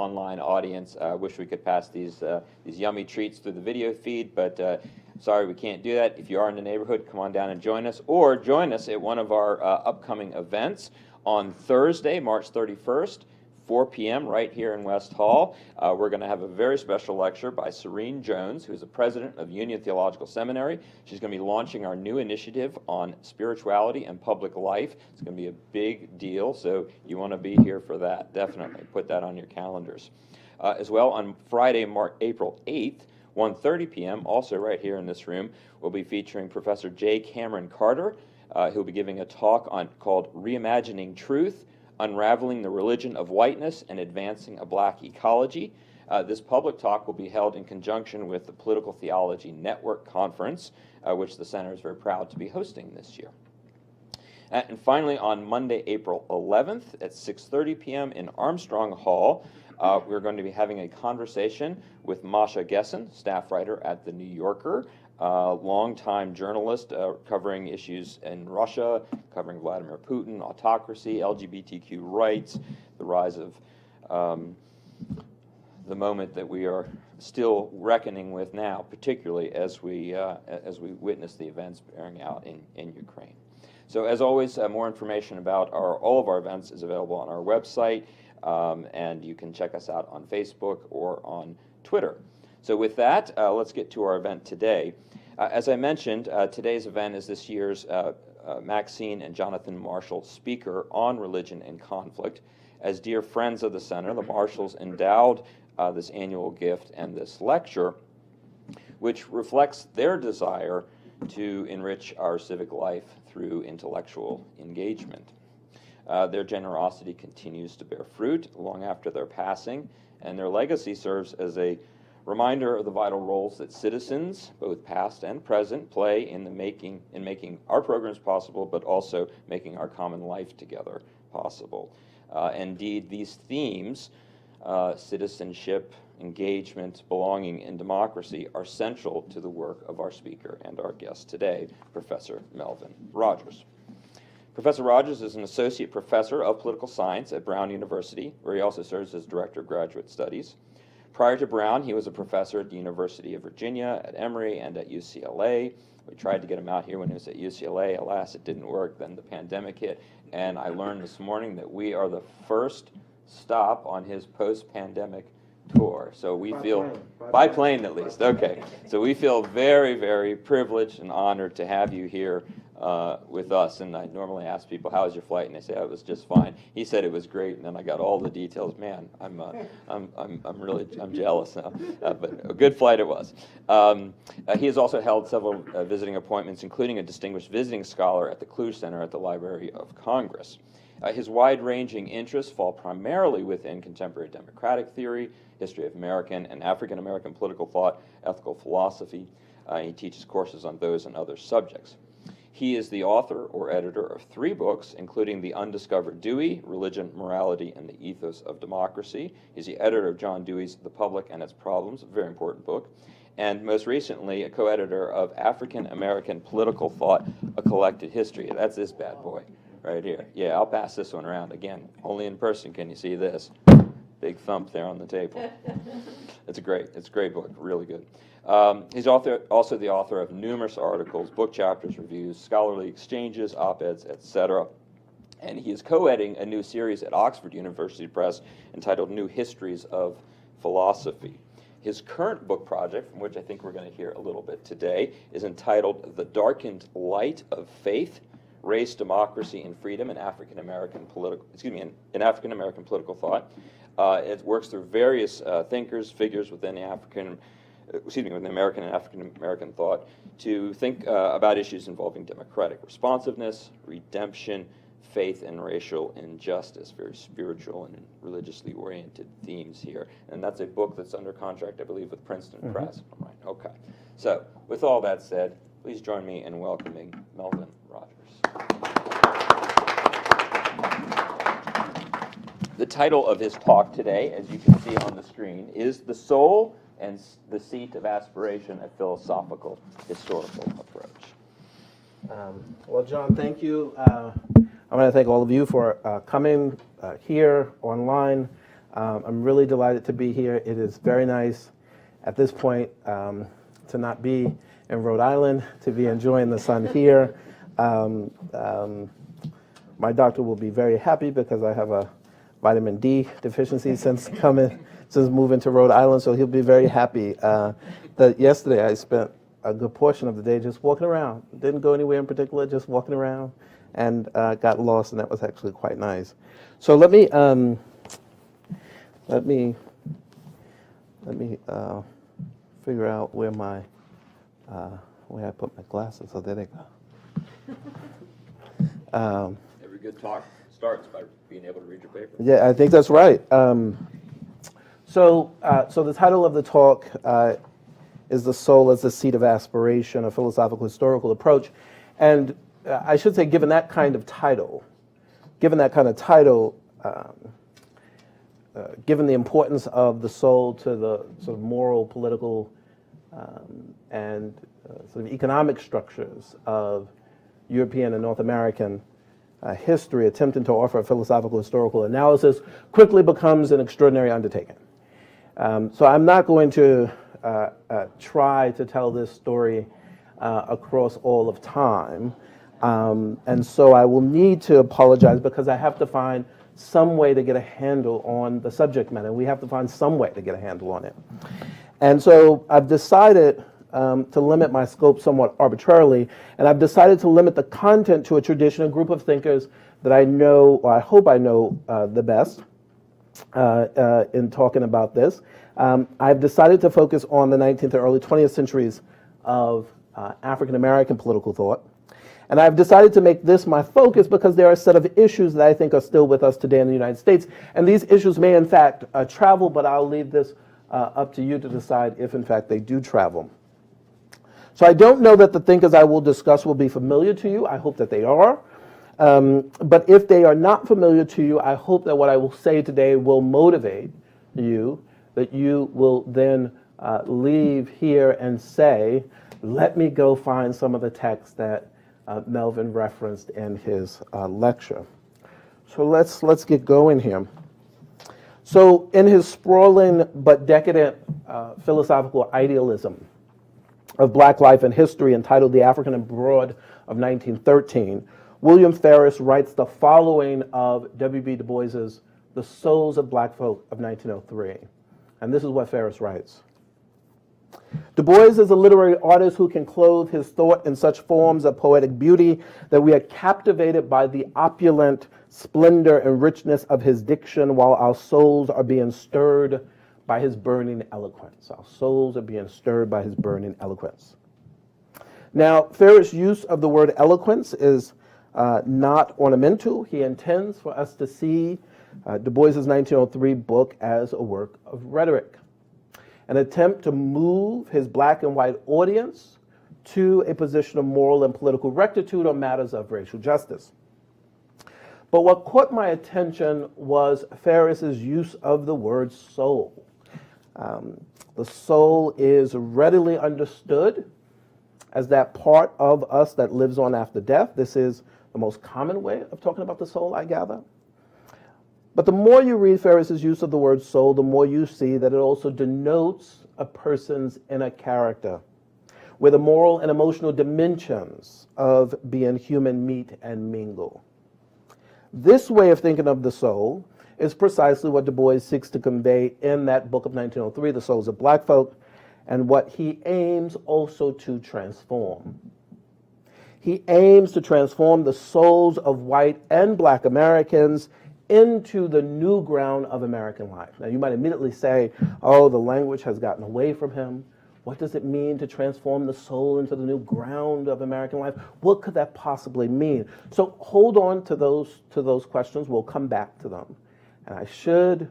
online audience. I wish we could pass these yummy treats through the video feed, but sorry, we can't do that. If you are in the neighborhood, come on down and join us, or join us at one of our upcoming events on Thursday, March 31st, 4 p.m. right here in West Hall. We're going to have a very special lecture by Serene Jones, who's the president of Union Theological Seminary. She's going to be launching our new initiative on spirituality and public life. It's going to be a big deal, so you want to be here for that. Definitely put that on your calendars. As well, on Friday, April 8th, 1:30 p.m., also right here in this room, we'll be featuring Professor J. Cameron Carter, who'll be giving a talk called Reimagining Truth, Unraveling the Religion of Whiteness and Advancing a Black Ecology. This public talk will be held in conjunction with the Political Theology Network Conference, which the Center is very proud to be hosting this year. And finally, on Monday, April 11th at 6:30 p.m. in Armstrong Hall, we're going to be having a conversation with Masha Gessen, staff writer at The New Yorker, longtime journalist covering issues in Russia, covering Vladimir Putin, autocracy, LGBTQ rights, the rise of the moment that we are still reckoning with now, particularly as we witness the events bearing out in Ukraine. So as always, more information about all of our events is available on our website, and you can check us out on Facebook or on Twitter. So with that, let's get to our event today. As I mentioned, today's event is this year's Maxine and Jonathan Marshall Speaker on Religion and Conflict. As dear friends of the Center, the Marshalls endowed this annual gift and this lecture, which reflects their desire to enrich our civic life through intellectual engagement. Their generosity continues to bear fruit long after their passing, and their legacy serves as a reminder of the vital roles that citizens, both past and present, play in making our programs possible, but also making our common life together possible. Indeed, these themes, citizenship, engagement, belonging, and democracy, are central to the work of our speaker and our guest today, Professor Melvin Rogers. Professor Rogers is an associate professor of political science at Brown University, where he also serves as director of graduate studies. Prior to Brown, he was a professor at the University of Virginia, at Emory, and at UCLA. We tried to get him out here when he was at UCLA. Alas, it didn't work. Then the pandemic hit, and I learned this morning that we are the first stop on his post-pandemic tour. So we by plane at least. Okay. So we feel very, very privileged and honored to have you here with us. And I normally ask people, "How was your flight?" And they say, "Oh, it was just fine." He said it was great, and then I got all the details. Man, I'm jealous now. But a good flight it was. He has also held several visiting appointments, including a distinguished visiting scholar at the Kluge Center at the Library of Congress. His wide-ranging interests fall primarily within contemporary democratic theory, history of American and African American political thought, ethical philosophy. He teaches courses on those and other subjects. He is the author or editor of 3 books, including The Undiscovered Dewey, Religion, Morality, and the Ethos of Democracy. He's the editor of John Dewey's The Public and Its Problems, a very important book. And most recently, a co-editor of African American Political Thought, A Collected History. That's this bad boy right here. Yeah, I'll pass this one around. Again, only in person can you see this. Big thump there on the table. It's a great book, really good. He's also the author of numerous articles, book chapters, reviews, scholarly exchanges, op-eds, etc. And he is co-editing a new series at Oxford University Press entitled New Histories of Philosophy. His current book project, from which I think we're going to hear a little bit today, is entitled The Darkened Light of Faith, Race, Democracy, and Freedom in African American political thought. It works through various thinkers, figures within the within American and African American thought to think about issues involving democratic responsiveness, redemption, faith, and racial injustice. Very spiritual and religiously oriented themes here. And that's a book that's under contract, I believe, with Princeton Press. Right. Okay. So, with all that said, please join me in welcoming Melvin Rogers. The title of his talk today, as you can see on the screen, is The Soul and the Seat of Aspiration, a Philosophical Historical Approach. Well, John, thank you. I want to thank all of you for coming here online. I'm really delighted to be here. It is very nice at this point to not be in Rhode Island, to be enjoying the sun here. My doctor will be very happy because I have a vitamin D deficiency since moving to Rhode Island, so he'll be very happy. That yesterday I spent a good portion of the day just walking around. Didn't go anywhere in particular, just walking around, and got lost, and that was actually quite nice. So let me figure out where I put my glasses. So there they go. Every good talk starts by being able to read your paper. Yeah, I think that's right. So the title of the talk is "The Soul as the Seat of Aspiration: A Philosophical Historical Approach," and I should say, given that kind of title, given the importance of the soul to the sort of moral, political, and sort of economic structures of European and North American history, attempting to offer a philosophical historical analysis quickly becomes an extraordinary undertaking. So I'm not going to try to tell this story across all of time. And so I will need to apologize because I have to find some way to get a handle on the subject matter. We have to find some way to get a handle on it. And so I've decided to limit my scope somewhat arbitrarily, and I've decided to limit the content to a tradition, a group of thinkers that I know, or I hope I know the best in talking about this. I've decided to focus on the 19th and early 20th centuries of African American political thought. And I've decided to make this my focus because there are a set of issues that I think are still with us today in the United States. And these issues may, in fact, travel, but I'll leave this up to you to decide if, in fact, they do travel. So I don't know that the thinkers I will discuss will be familiar to you. I hope that they are. But if they are not familiar to you, I hope that what I will say today will motivate you, that you will then leave here and say, let me go find some of the texts that Melvin referenced in his lecture. So let's get going here. So in his sprawling but decadent philosophical idealism of Black life and history entitled The African Abroad of 1913, William Ferris writes the following of W.B. Du Bois's The Souls of Black Folk of 1903. And this is what Ferris writes. Du Bois is a literary artist who can clothe his thought in such forms of poetic beauty that we are captivated by the opulent splendor and richness of his diction while our souls are being stirred by his burning eloquence. Our souls are being stirred by his burning eloquence. Now, Ferris' use of the word eloquence is not ornamental. He intends for us to see Du Bois's 1903 book as a work of rhetoric, an attempt to move his black and white audience to a position of moral and political rectitude on matters of racial justice. But what caught my attention was Ferris's use of the word soul. The soul is readily understood as that part of us that lives on after death. This is the most common way of talking about the soul, I gather. But the more you read Ferris's use of the word soul, the more you see that it also denotes a person's inner character, where the moral and emotional dimensions of being human meet and mingle. This way of thinking of the soul is precisely what Du Bois seeks to convey in that book of 1903, The Souls of Black Folk, and what he aims also to transform. He aims to transform the souls of white and black Americans into the new ground of American life. Now, you might immediately say, oh, the language has gotten away from him. What does it mean to transform the soul into the new ground of American life? What could that possibly mean? So hold on to those questions. We'll come back to them. And I should,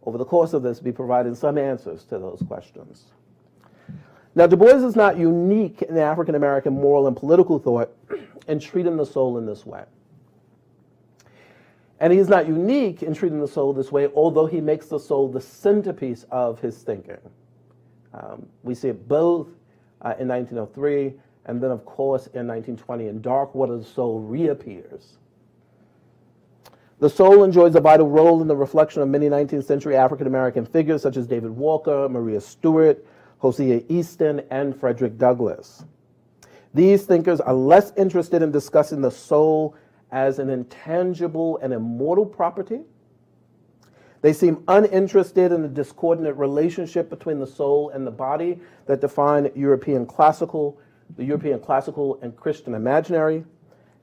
over the course of this, be providing some answers to those questions. Now, Du Bois is not unique in African American moral and political thought in treating the soul in this way. And he's not unique in treating the soul this way, although he makes the soul the centerpiece of his thinking. We see it both in 1903, and then, of course, in 1920 in Dark Water, the soul reappears. The soul enjoys a vital role in the reflection of many 19th century African American figures such as David Walker, Maria Stewart, Hosea Easton, and Frederick Douglass. These thinkers are less interested in discussing the soul as an intangible and immortal property. They seem uninterested in the discordant relationship between the soul and the body that define the European classical and Christian imaginary,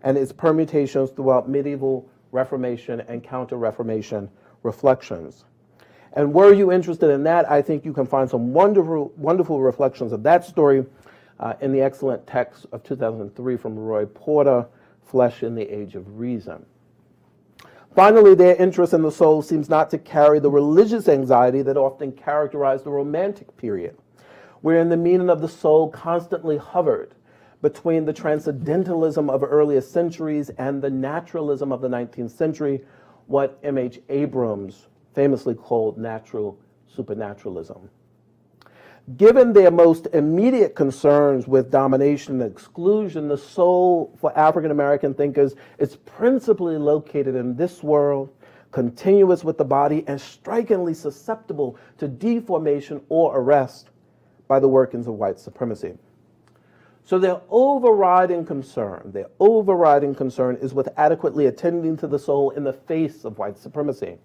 and its permutations throughout medieval Reformation and Counter-Reformation reflections. And were you interested in that, I think you can find some wonderful reflections of that story in the excellent text of 2003 from Roy Porter, Flesh in the Age of Reason. Finally, their interest in the soul seems not to carry the religious anxiety that often characterized the Romantic period, wherein the meaning of the soul constantly hovered between the transcendentalism of earlier centuries and the naturalism of the 19th century, what M.H. Abrams famously called natural supernaturalism. Given their most immediate concerns with domination and exclusion, the soul for African American thinkers is principally located in this world, continuous with the body, and strikingly susceptible to deformation or arrest by the workings of white supremacy. So their overriding concern is with adequately attending to the soul in the face of white supremacy.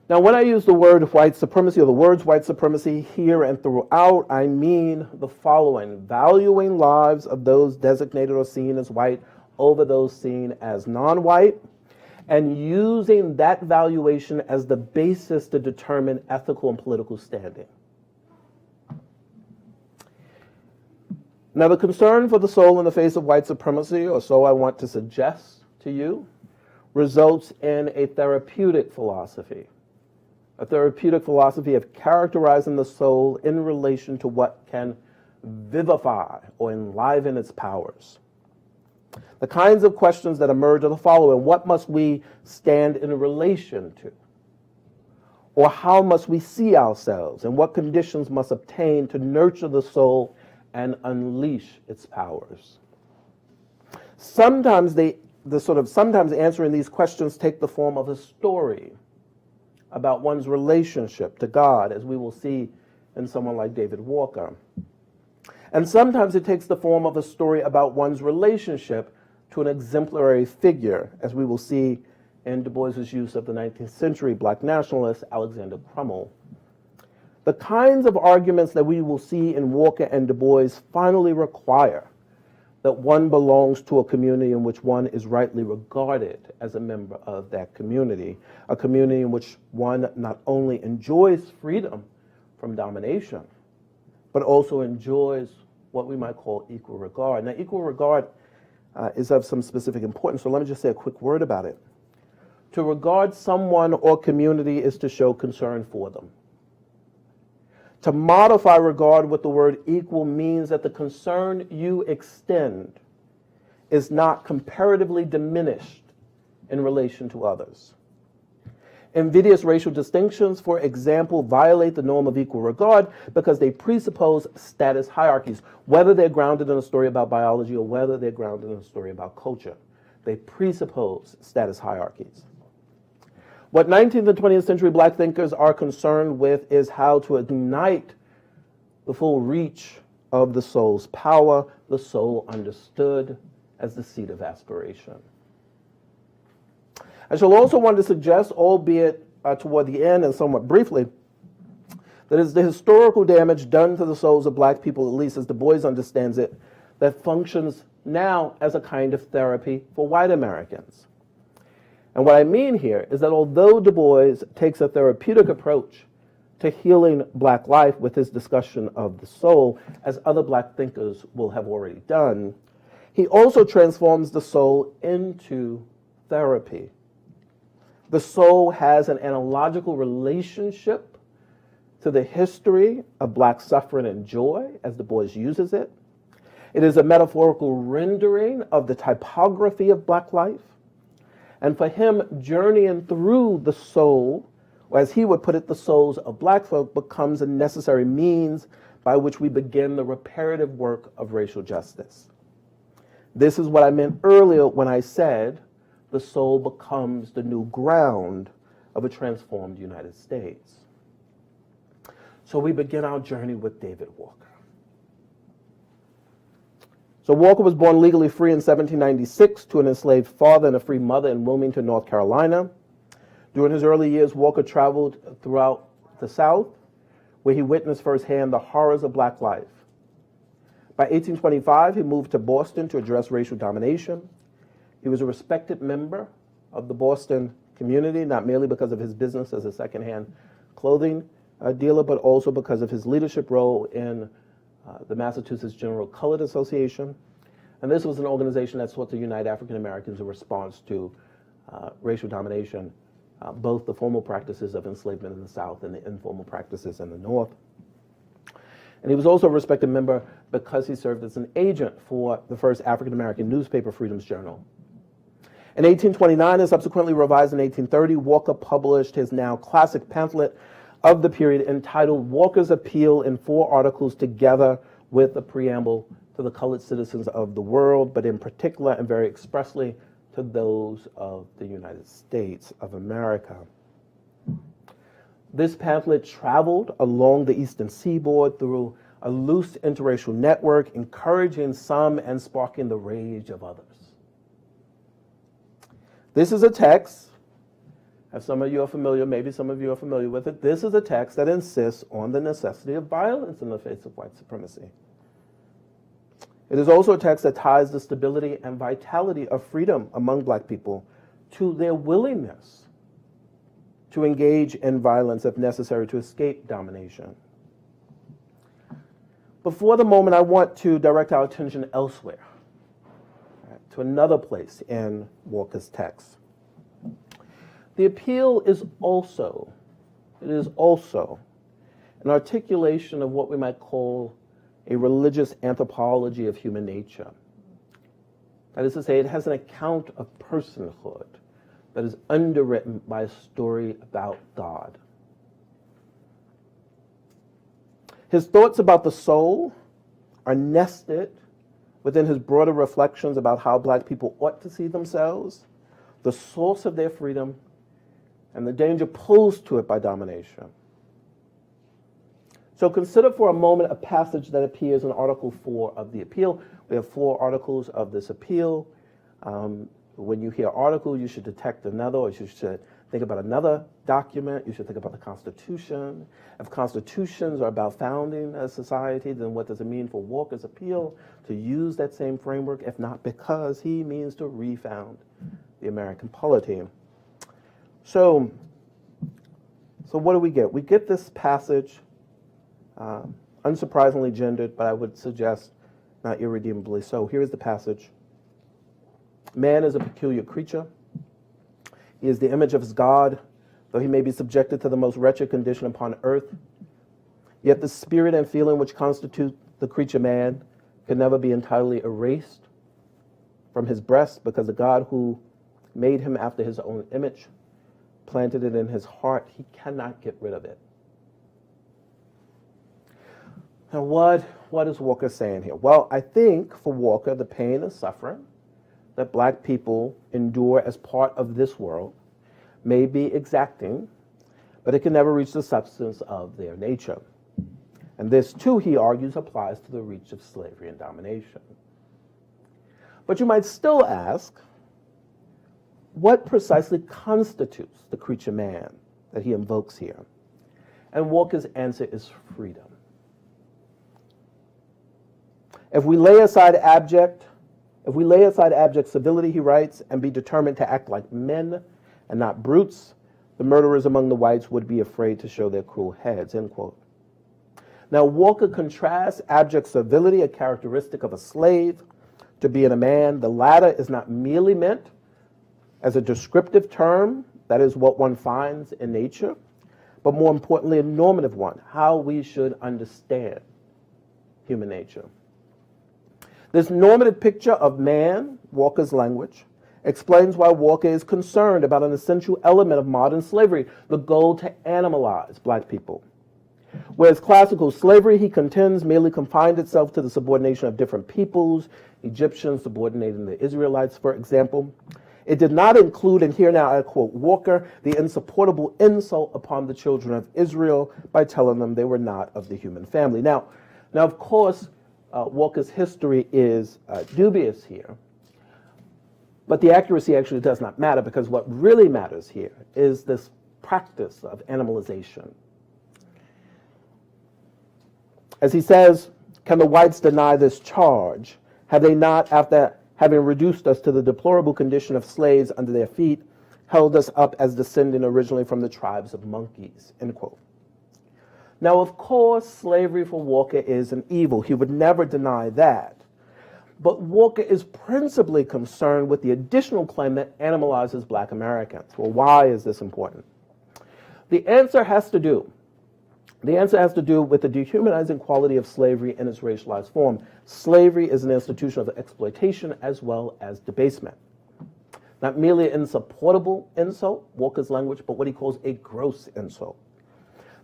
Now, when I use the word white supremacy or the words white supremacy here and throughout, I mean the following: valuing lives of those designated or seen as white over those seen as non-white, and using that valuation as the basis to determine ethical and political standing. Now, the concern for the soul in the face of white supremacy, or so I want to suggest to you, results in a therapeutic philosophy of characterizing the soul in relation to what can vivify or enliven its powers. The kinds of questions that emerge are the following: what must we stand in relation to? Or how must we see ourselves? And what conditions must obtain to nurture the soul and unleash its powers? Sometimes sometimes answering these questions take the form of a story about one's relationship to God, as we will see in someone like David Walker. And sometimes it takes the form of a story about one's relationship to an exemplary figure, as we will see in Du Bois's use of the 19th century black nationalist Alexander Crummell. The kinds of arguments that we will see in Walker and Du Bois finally require that one belongs to a community in which one is rightly regarded as a member of that community, a community in which one not only enjoys freedom from domination, but also enjoys what we might call equal regard. Now, equal regard is of some specific importance, so let me just say a quick word about it. To regard someone or community is to show concern for them. To modify regard with the word equal means that the concern you extend is not comparatively diminished in relation to others. Invidious racial distinctions, for example, violate the norm of equal regard because they presuppose status hierarchies, whether they're grounded in a story about biology or whether they're grounded in a story about culture. They presuppose status hierarchies. What 19th and 20th century black thinkers are concerned with is how to ignite the full reach of the soul's power, the soul understood as the seat of aspiration. I shall also want to suggest, albeit toward the end and somewhat briefly, that it's the historical damage done to the souls of black people, at least as Du Bois understands it, that functions now as a kind of therapy for white Americans. And what I mean here is that although Du Bois takes a therapeutic approach to healing black life with his discussion of the soul, as other black thinkers will have already done, he also transforms the soul into therapy. The soul has an analogical relationship to the history of black suffering and joy, as Du Bois uses it. It is a metaphorical rendering of the typography of black life. And for him, journeying through the soul, or as he would put it, the souls of black folk, becomes a necessary means by which we begin the reparative work of racial justice. This is what I meant earlier when I said the soul becomes the new ground of a transformed United States. So we begin our journey with David Walker. So Walker was born legally free in 1796 to an enslaved father and a free mother in Wilmington, North Carolina. During his early years, Walker traveled throughout the South, where he witnessed firsthand the horrors of black life. By 1825, he moved to Boston to address racial domination. He was a respected member of the Boston community, not merely because of his business as a secondhand clothing dealer, but also because of his leadership role in the Massachusetts General Colored Association. And this was an organization that sought to unite African Americans in response to racial domination, both the formal practices of enslavement in the South and the informal practices in the North. And he was also a respected member because he served as an agent for the first African American newspaper, Freedom's Journal. In 1829, and subsequently revised in 1830, Walker published his now classic pamphlet of the period entitled Walker's Appeal in 4 articles, together with a preamble to the colored citizens of the world, but in particular and very expressly to those of the United States of America. This pamphlet traveled along the eastern seaboard through a loose interracial network, encouraging some and sparking the rage of others. This is a text, as some of you are familiar, maybe some of you are familiar with it, this is a text that insists on the necessity of violence in the face of white supremacy. It is also a text that ties the stability and vitality of freedom among black people to their willingness to engage in violence if necessary to escape domination. But for the moment, I want to direct our attention elsewhere, to another place in Walker's text. The appeal is also an articulation of what we might call a religious anthropology of human nature. That is to say, it has an account of personhood that is underwritten by a story about God. His thoughts about the soul are nested within his broader reflections about how black people ought to see themselves, the source of their freedom, and the danger posed to it by domination. So consider for a moment a passage that appears in Article 4 of the appeal. We have 4 articles of this appeal. When you hear article, you should detect another, or you should think about another document. You should think about the Constitution. If constitutions are about founding a society, then what does it mean for Walker's appeal to use that same framework, if not because he means to refound the American polity? So what do we get? We get this passage, unsurprisingly gendered, but I would suggest not irredeemably so. Here is the passage. Man is a peculiar creature. He is the image of his God, though he may be subjected to the most wretched condition upon earth. Yet the spirit and feeling which constitute the creature man can never be entirely erased from his breast, because the God who made him after his own image planted it in his heart. He cannot get rid of it. Now, what is Walker saying here? Well, I think for Walker, the pain and suffering that black people endure as part of this world may be exacting, but it can never reach the substance of their nature. And this, too, he argues, applies to the reach of slavery and domination. But you might still ask, what precisely constitutes the creature man that he invokes here? And Walker's answer is freedom. If we lay aside abject civility, he writes, and be determined to act like men and not brutes, the murderers among the whites would be afraid to show their cruel heads, end quote. Now, Walker contrasts abject civility, a characteristic of a slave, to being a man. The latter is not merely meant as a descriptive term, that is what one finds in nature, but more importantly, a normative one, how we should understand human nature. This normative picture of man, Walker's language, explains why Walker is concerned about an essential element of modern slavery, the goal to animalize black people. Whereas classical slavery, he contends, merely confined itself to the subordination of different peoples, Egyptians subordinating the Israelites, for example. It did not include, and here now I quote Walker, the insupportable insult upon the children of Israel by telling them they were not of the human family. Now of course, Walker's history is dubious here, but the accuracy actually does not matter, because what really matters here is this practice of animalization. As he says, can the whites deny this charge? Have they not, after having reduced us to the deplorable condition of slaves under their feet, held us up as descending originally from the tribes of monkeys? End quote. Now, of course, slavery for Walker is an evil. He would never deny that. But Walker is principally concerned with the additional claim that animalizes black Americans. Well, why is this important? The answer has to do with the dehumanizing quality of slavery in its racialized form. Slavery is an institution of exploitation as well as debasement. Not merely an insupportable insult, Walker's language, but what he calls a gross insult.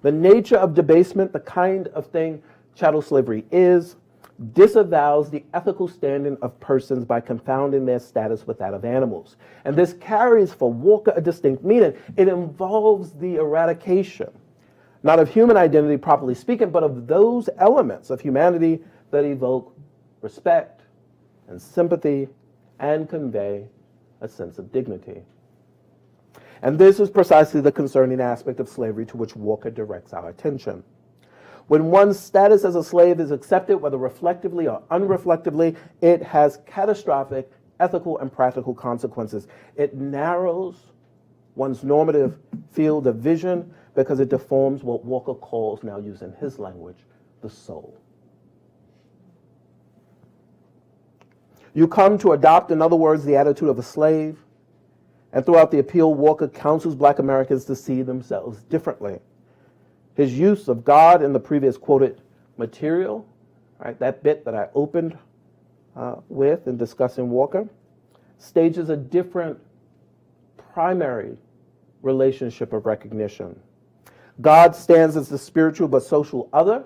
The nature of debasement, the kind of thing chattel slavery is, disavows the ethical standing of persons by confounding their status with that of animals. And this carries for Walker a distinct meaning. It involves the eradication, not of human identity properly speaking, but of those elements of humanity that evoke respect and sympathy and convey a sense of dignity. And this is precisely the concerning aspect of slavery to which Walker directs our attention. When one's status as a slave is accepted, whether reflectively or unreflectively, it has catastrophic ethical and practical consequences. It narrows one's normative field of vision because it deforms what Walker calls, now using his language, the soul. You come to adopt, in other words, the attitude of a slave, and throughout the appeal, Walker counsels black Americans to see themselves differently. His use of God in the previous quoted material, right, that bit that I opened with in discussing Walker, stages a different primary relationship of recognition. God stands as the spiritual but social other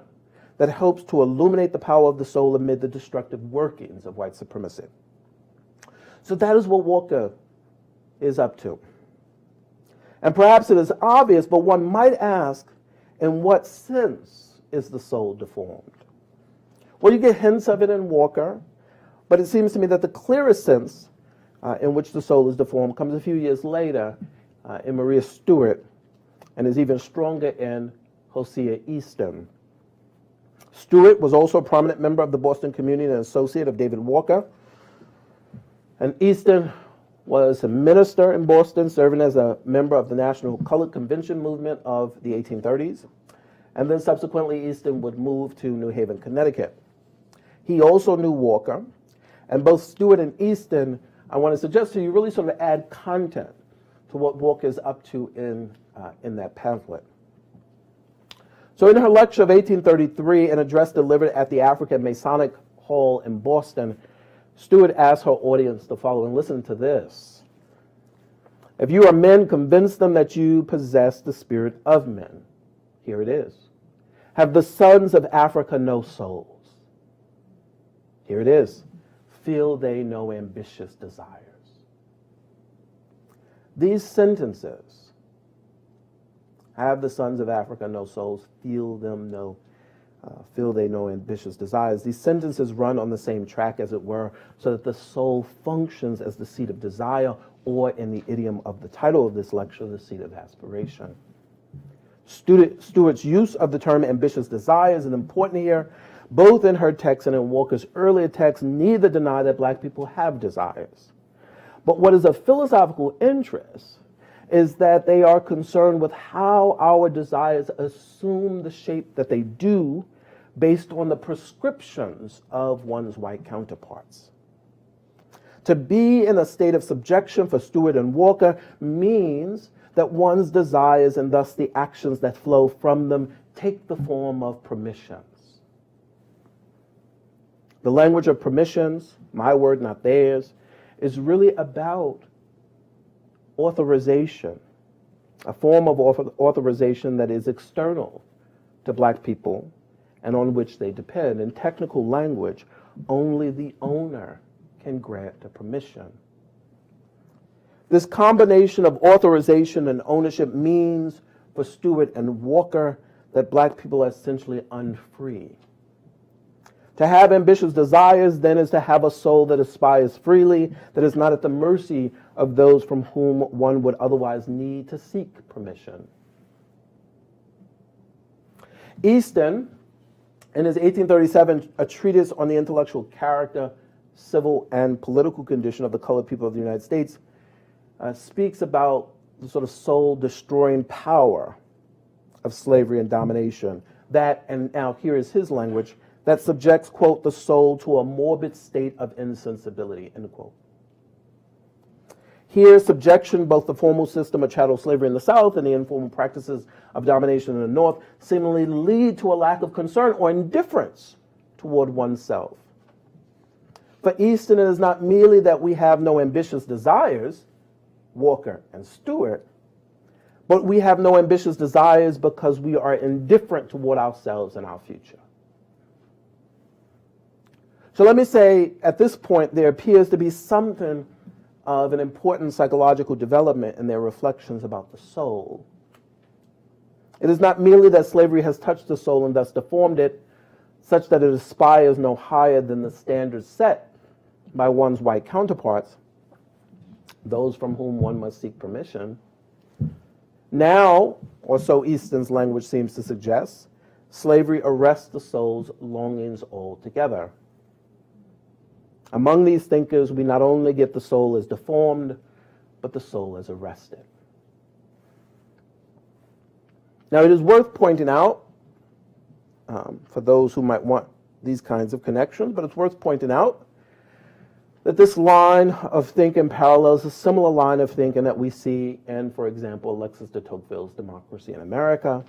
that helps to illuminate the power of the soul amid the destructive workings of white supremacy. So that is what Walker is up to. And perhaps it is obvious, but one might ask, in what sense is the soul deformed? Well, you get hints of it in Walker, but it seems to me that the clearest sense in which the soul is deformed comes a few years later in Maria Stewart, and is even stronger in Hosea Easton. Stewart was also a prominent member of the Boston community and an associate of David Walker. And Easton was a minister in Boston, serving as a member of the National Colored Convention movement of the 1830s. And then subsequently, Easton would move to New Haven, Connecticut. He also knew Walker, and both Stewart and Easton, I want to suggest to you, really sort of add content to what Walker is up to in that pamphlet. So in her lecture of 1833, an address delivered at the African Masonic Hall in Boston, Stewart asked her audience the following. Listen to this. If you are men, convince them that you possess the spirit of men. Here it is. Have the sons of Africa no souls? Here it is. Feel they no ambitious desires? These sentences, have the sons of Africa no souls, feel they no ambitious desires. These sentences run on the same track, as it were, so that the soul functions as the seat of desire, or in the idiom of the title of this lecture, the seat of aspiration. Stewart's use of the term ambitious desires is important here. Both in her text and in Walker's earlier text, neither deny that black people have desires. But what is of philosophical interest is that they are concerned with how our desires assume the shape that they do based on the prescriptions of one's white counterparts. To be in a state of subjection for Stewart and Walker means that one's desires, and thus the actions that flow from them, take the form of permissions. The language of permissions, my word, not theirs, is really about authorization, a form of authorization that is external to black people and on which they depend. In technical language, only the owner can grant a permission. This combination of authorization and ownership means for Stewart and Walker that black people are essentially unfree. To have ambitious desires, then, is to have a soul that aspires freely, that is not at the mercy of those from whom one would otherwise need to seek permission. Easton, in his 1837 A Treatise on the Intellectual Character, Civil, and Political Condition of the Colored People of the United States, speaks about the sort of soul-destroying power of slavery and domination. That, and now here is his language, that subjects, quote, the soul to a morbid state of insensibility, end quote. Here, subjection, both the formal system of chattel slavery in the South and the informal practices of domination in the North, seemingly lead to a lack of concern or indifference toward oneself. For Easton, it is not merely that we have no ambitious desires, Walker and Stewart, but we have no ambitious desires because we are indifferent toward ourselves and our future. So let me say, at this point, there appears to be something of an important psychological development in their reflections about the soul. It is not merely that slavery has touched the soul and thus deformed it, such that it aspires no higher than the standards set by one's white counterparts, those from whom one must seek permission. Now, or so Easton's language seems to suggest, slavery arrests the soul's longings altogether. Among these thinkers, we not only get the soul as deformed, but the soul as arrested. Now, it is worth pointing out, for those who might want these kinds of connections, but it's worth pointing out that this line of thinking parallels a similar line of thinking that we see in, for example, Alexis de Tocqueville's Democracy in America,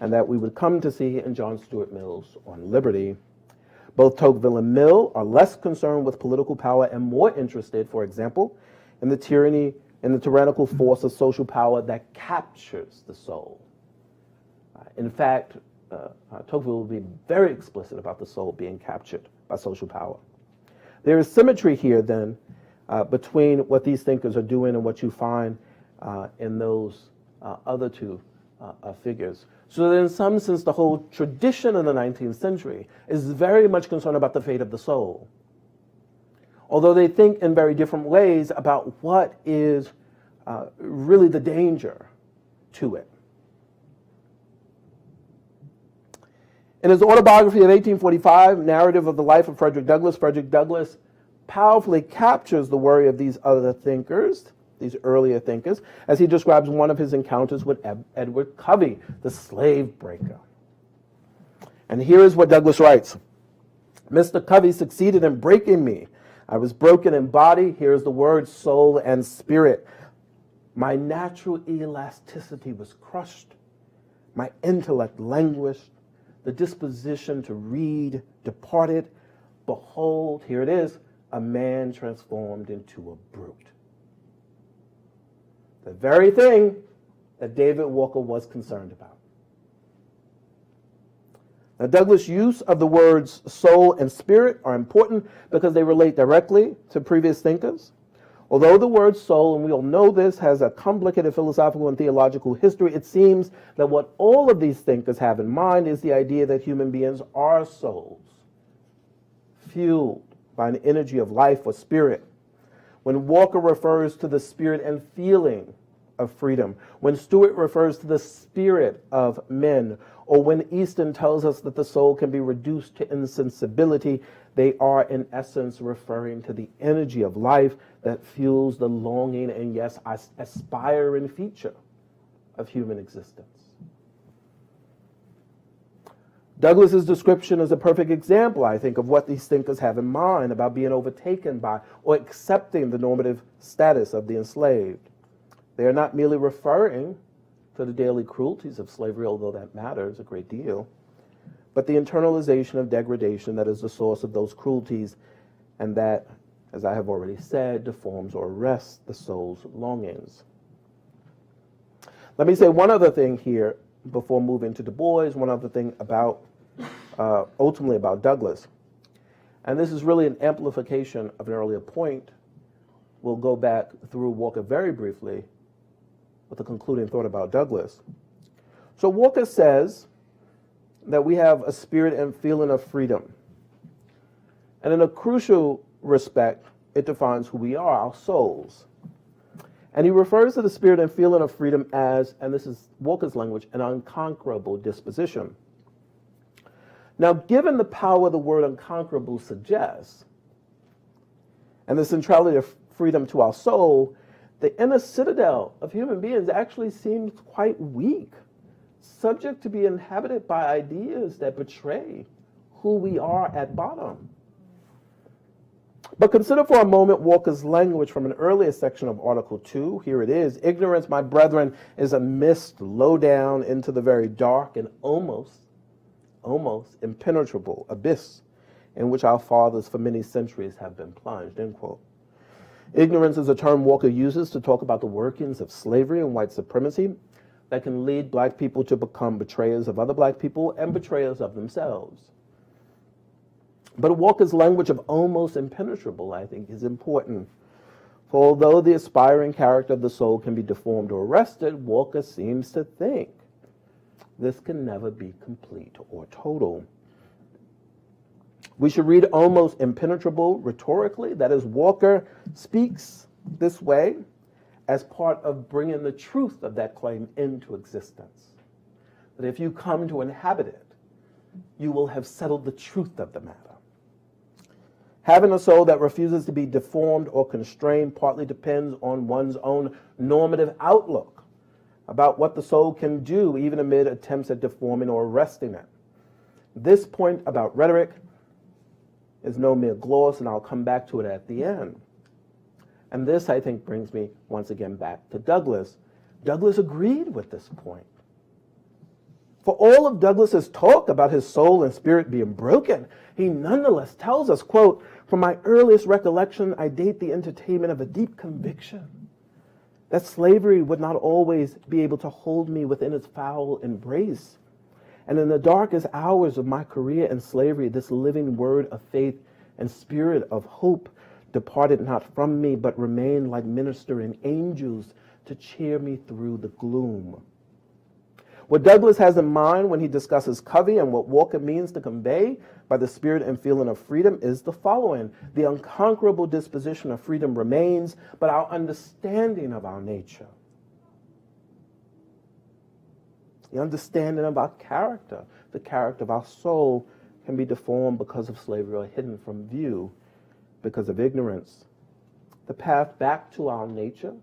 and that we would come to see in John Stuart Mill's On Liberty. Both Tocqueville and Mill are less concerned with political power and more interested, for example, in the tyranny and the tyrannical force of social power that captures the soul. In fact, Tocqueville will be very explicit about the soul being captured by social power. There is symmetry here, then, between what these thinkers are doing and what you find in those other two figures. So that in some sense, the whole tradition in the 19th century is very much concerned about the fate of the soul. Although they think in very different ways about what is really the danger to it. In his autobiography of 1845, Narrative of the Life of Frederick Douglass powerfully captures the worry of these other thinkers, these earlier thinkers, as he describes one of his encounters with Edward Covey, the slave breaker. And here is what Douglass writes. Mr. Covey succeeded in breaking me. I was broken in body. Here's the word, soul and spirit. My natural elasticity was crushed. My intellect languished. The disposition to read departed. Behold, here it is, a man transformed into a brute. The very thing that David Walker was concerned about. Now, Douglas' use of the words soul and spirit are important because they relate directly to previous thinkers. Although the word soul, and we all know this, has a complicated philosophical and theological history, it seems that what all of these thinkers have in mind is the idea that human beings are souls, fueled by an energy of life or spirit. When Walker refers to the spirit and feeling of freedom, when Stewart refers to the spirit of men, or when Easton tells us that the soul can be reduced to insensibility, they are in essence referring to the energy of life that fuels the longing and, yes, aspiring feature of human existence. Douglas's description is a perfect example, I think, of what these thinkers have in mind about being overtaken by or accepting the normative status of the enslaved. They are not merely referring to the daily cruelties of slavery, although that matters a great deal, but the internalization of degradation that is the source of those cruelties and that, as I have already said, deforms or arrests the soul's longings. Let me say one other thing here before moving to Du Bois, one other thing about, ultimately about Douglas. And this is really an amplification of an earlier point, we'll go back through Walker very briefly with a concluding thought about Douglass. So Walker says that we have a spirit and feeling of freedom. And in a crucial respect, it defines who we are, our souls. And he refers to the spirit and feeling of freedom as, and this is Walker's language, an unconquerable disposition. Now, given the power the word unconquerable suggests, and the centrality of freedom to our soul, the inner citadel of human beings actually seems quite weak, subject to be inhabited by ideas that betray who we are at bottom. But consider for a moment Walker's language from an earlier section of Article 2. Here it is. Ignorance, my brethren, is a mist low down into the very dark and almost impenetrable abyss in which our fathers for many centuries have been plunged, end quote. Ignorance is a term Walker uses to talk about the workings of slavery and white supremacy that can lead black people to become betrayers of other black people and betrayers of themselves. But Walker's language of almost impenetrable, I think, is important. For although the aspiring character of the soul can be deformed or arrested, Walker seems to think this can never be complete or total. We should read almost impenetrable rhetorically. That is, Walker speaks this way as part of bringing the truth of that claim into existence. That if you come to inhabit it, you will have settled the truth of the matter. Having a soul that refuses to be deformed or constrained partly depends on one's own normative outlook about what the soul can do, even amid attempts at deforming or arresting it. This point about rhetoric is no mere gloss, and I'll come back to it at the end. And this, I think, brings me once again back to Douglass. Douglass agreed with this point. For all of Douglass's talk about his soul and spirit being broken, he nonetheless tells us, quote, "From my earliest recollection, I date the entertainment of a deep conviction that slavery would not always be able to hold me within its foul embrace. And in the darkest hours of my career in slavery, this living word of faith and spirit of hope departed not from me, but remained like ministering angels to cheer me through the gloom." What Douglass has in mind when he discusses Covey and what Walker means to convey by the spirit and feeling of freedom is the following. The unconquerable disposition of freedom remains, but our understanding of our nature, the understanding of our character, the character of our soul, can be deformed because of slavery or hidden from view because of ignorance. The path back to our nature,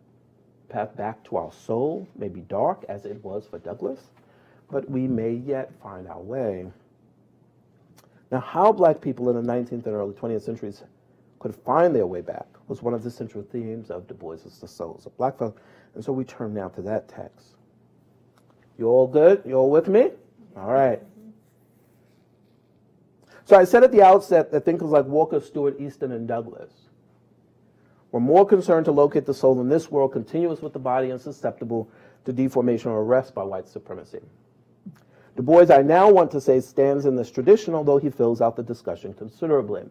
path back to our soul may be dark, as it was for Douglass, but we may yet find our way. Now, how black people in the 19th and early 20th centuries could find their way back was one of the central themes of Du Bois's The Souls of Black Folk, and so we turn now to that text. You all good? You all with me? All right. So I said at the outset that thinkers like Walker, Stewart, Easton, and Douglass were more concerned to locate the soul in this world continuous with the body and susceptible to deformation or arrest by white supremacy. Du Bois, I now want to say, stands in this tradition, although he fills out the discussion considerably.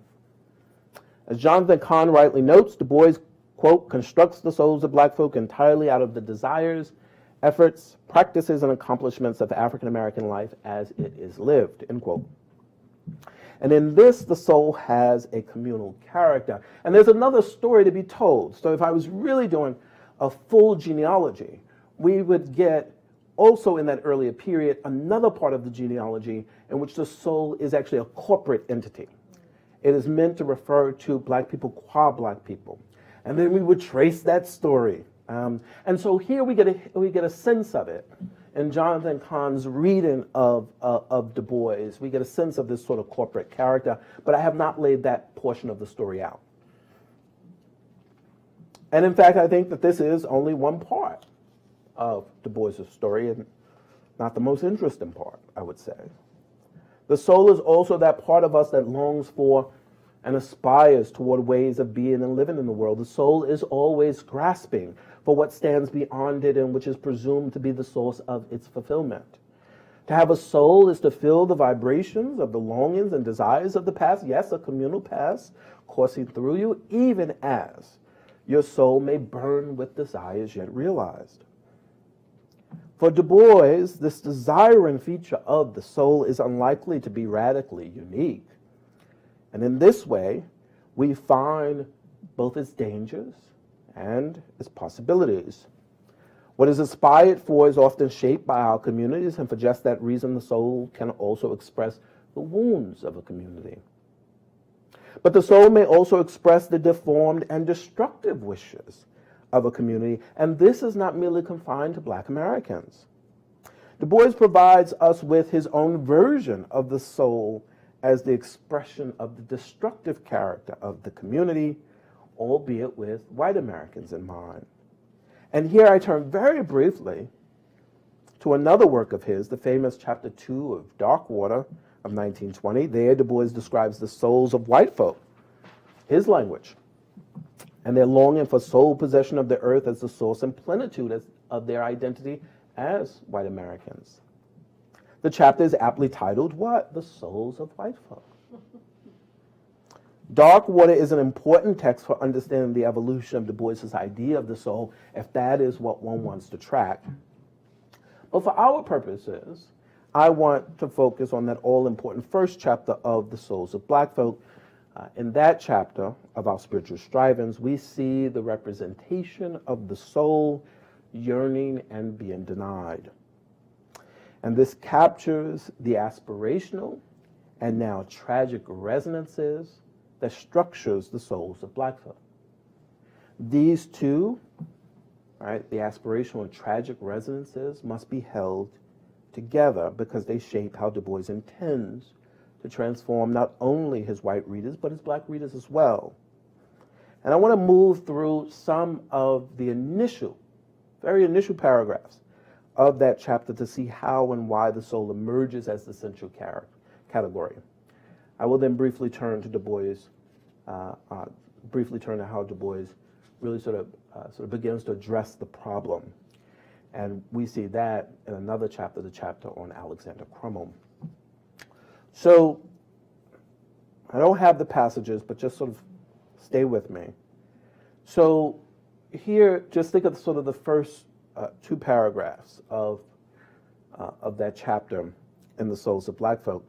As Jonathan Cahn rightly notes, Du Bois, quote, constructs the souls of black folk entirely out of the desires, efforts, practices, and accomplishments of African American life as it is lived, end quote. And in this, the soul has a communal character. And there's another story to be told. So if I was really doing a full genealogy, we would get also in that earlier period another part of the genealogy in which the soul is actually a corporate entity. It is meant to refer to black people qua black people. And then we would trace that story. And so here we get a sense of it. In Jonathan Cahn's reading of Du Bois, we get a sense of this sort of corporate character, but I have not laid that portion of the story out. And in fact, I think that this is only one part of Du Bois's story, and not the most interesting part, I would say. The soul is also that part of us that longs for and aspires toward ways of being and living in the world. The soul is always grasping for what stands beyond it and which is presumed to be the source of its fulfillment. To have a soul is to feel the vibrations of the longings and desires of the past, yes, a communal past coursing through you, even as your soul may burn with desires yet realized. For Du Bois, this desiring feature of the soul is unlikely to be radically unique. And in this way, we find both its dangers and its possibilities. What is aspired for is often shaped by our communities, and for just that reason, the soul can also express the wounds of a community. But the soul may also express the deformed and destructive wishes of a community, and this is not merely confined to Black Americans. Du Bois provides us with his own version of the soul as the expression of the destructive character of the community, albeit with white Americans in mind. And here I turn very briefly to another work of his, the famous Chapter 2 of Darkwater of 1920. There, Du Bois describes the souls of white folk, his language, and their longing for sole possession of the earth as the source and plenitude of their identity as white Americans. The chapter is aptly titled, what? The Souls of White Folk. Darkwater is an important text for understanding the evolution of Du Bois's idea of the soul, if that is what one wants to track. But for our purposes, I want to focus on that all-important first chapter of The Souls of Black Folk. In that chapter of our spiritual strivings, we see the representation of the soul yearning and being denied. And this captures the aspirational and now tragic resonances that structures the souls of Black folk. These two, right, the aspirational and tragic resonances, must be held together because they shape how Du Bois intends to transform not only his white readers, but his Black readers as well. And I want to move through some of the very initial paragraphs of that chapter to see how and why the soul emerges as the central category. I will then briefly turn to Du Bois, to how Du Bois really sort of begins to address the problem. And we see that in another chapter, the chapter on Alexander Crummell. So I don't have the passages, but just sort of stay with me. So here, just think of sort of the first two paragraphs of that chapter in The Souls of Black Folk.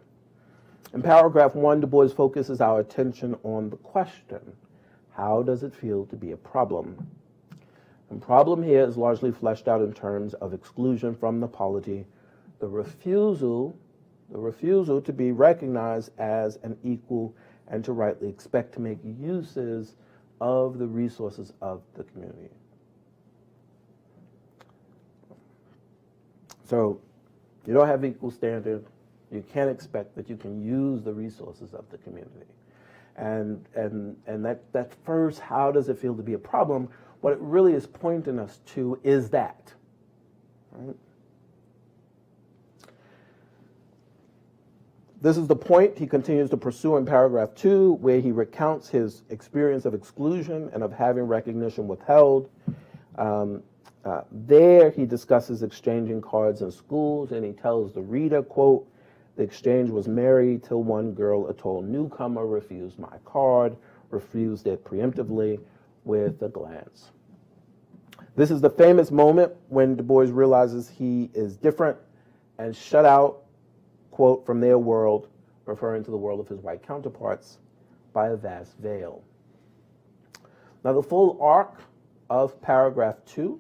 In paragraph 1, Du Bois focuses our attention on the question, how does it feel to be a problem? And problem here is largely fleshed out in terms of exclusion from the polity, the refusal to be recognized as an equal and to rightly expect to make uses of the resources of the community. So you don't have equal standard. You can't expect that you can use the resources of the community. And that first, how does it feel to be a problem? What it really is pointing us to is that. Right? This is the point he continues to pursue in paragraph 2, where he recounts his experience of exclusion and of having recognition withheld. There he discusses exchanging cards in schools, and he tells the reader, quote, the exchange was merry till one girl, a tall newcomer, refused my card, refused it preemptively with a glance. This is the famous moment when Du Bois realizes he is different and shut out, quote, from their world, referring to the world of his white counterparts, by a vast veil. Now, the full arc of paragraph 2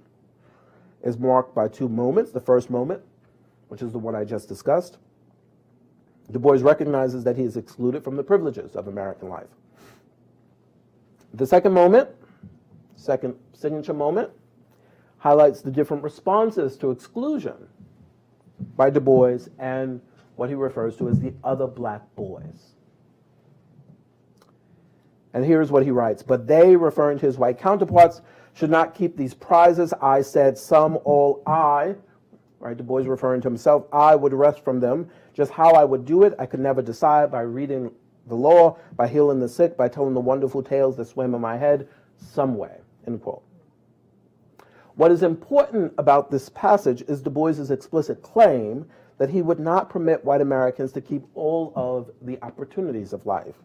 is marked by two moments. The first moment, which is the one I just discussed, Du Bois recognizes that he is excluded from the privileges of American life. The second moment, second signature moment, highlights the different responses to exclusion by Du Bois and what he refers to as the other Black boys. And here's what he writes. But they, referring to his white counterparts, should not keep these prizes. I said, some, all, I, right? Du Bois referring to himself, I would wrest from them. Just how I would do it, I could never decide, by reading the law, by healing the sick, by telling the wonderful tales that swam in my head, some way, end quote. What is important about this passage is Du Bois's explicit claim that he would not permit white Americans to keep all of the opportunities of life.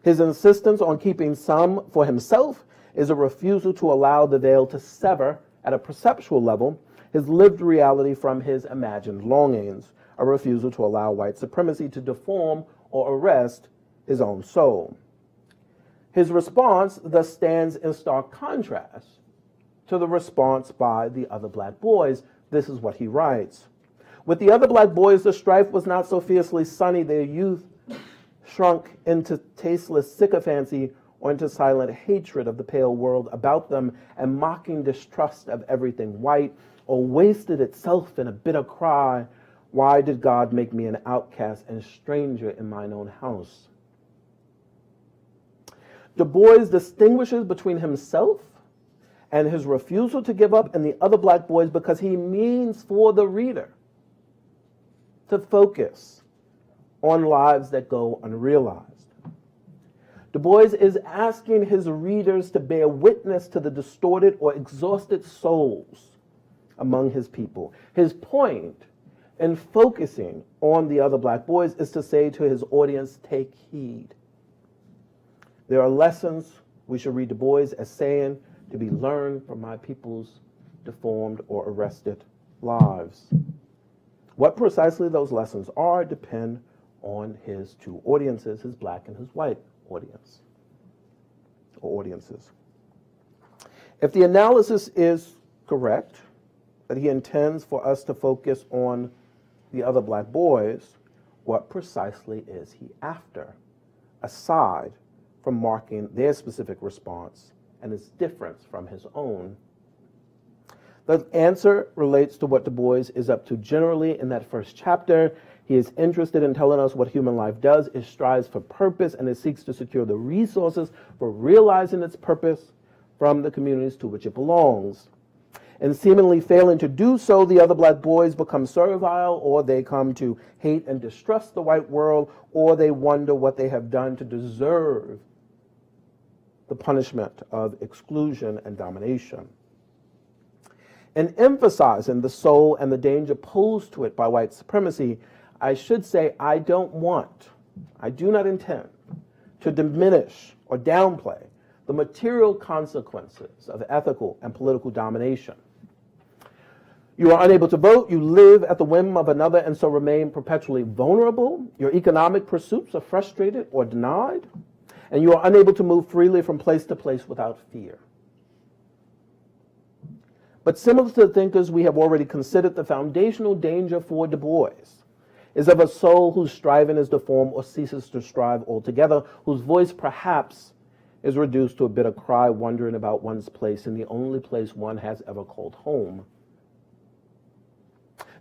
His insistence on keeping some for himself is a refusal to allow the veil to sever, at a perceptual level, his lived reality from his imagined longings, a refusal to allow white supremacy to deform or arrest his own soul. His response thus stands in stark contrast to the response by the other black boys. This is what he writes. With the other black boys, the strife was not so fiercely sunny. Their youth shrunk into tasteless sycophancy or into silent hatred of the pale world about them and mocking distrust of everything white, or wasted itself in a bitter cry, why did God make me an outcast and stranger in mine own house? Du Bois distinguishes between himself and his refusal to give up and the other black boys because he means for the reader to focus on lives that go unrealized. Du Bois is asking his readers to bear witness to the distorted or exhausted souls among his people. His point in focusing on the other black boys is to say to his audience, take heed. There are lessons we should read Du Bois as saying to be learned from my people's deformed or arrested lives. What precisely those lessons are depend on his two audiences, his black and his white audience or audiences. If the analysis is correct, that he intends for us to focus on the other black boys, what precisely is he after, aside from marking their specific response and its difference from his own? The answer relates to what Du Bois is up to generally in that first chapter. He is interested in telling us what human life does. It strives for purpose and it seeks to secure the resources for realizing its purpose from the communities to which it belongs. And seemingly failing to do so, the other black boys become servile, or they come to hate and distrust the white world, or they wonder what they have done to deserve the punishment of exclusion and domination. In emphasizing the soul and the danger posed to it by white supremacy, I should say I do not intend to diminish or downplay the material consequences of ethical and political domination. You are unable to vote, you live at the whim of another and so remain perpetually vulnerable. Your economic pursuits are frustrated or denied, and you are unable to move freely from place to place without fear. But similar to the thinkers we have already considered, the foundational danger for Du Bois is of a soul whose striving is deformed or ceases to strive altogether, whose voice perhaps is reduced to a bitter cry, wondering about one's place in the only place one has ever called home.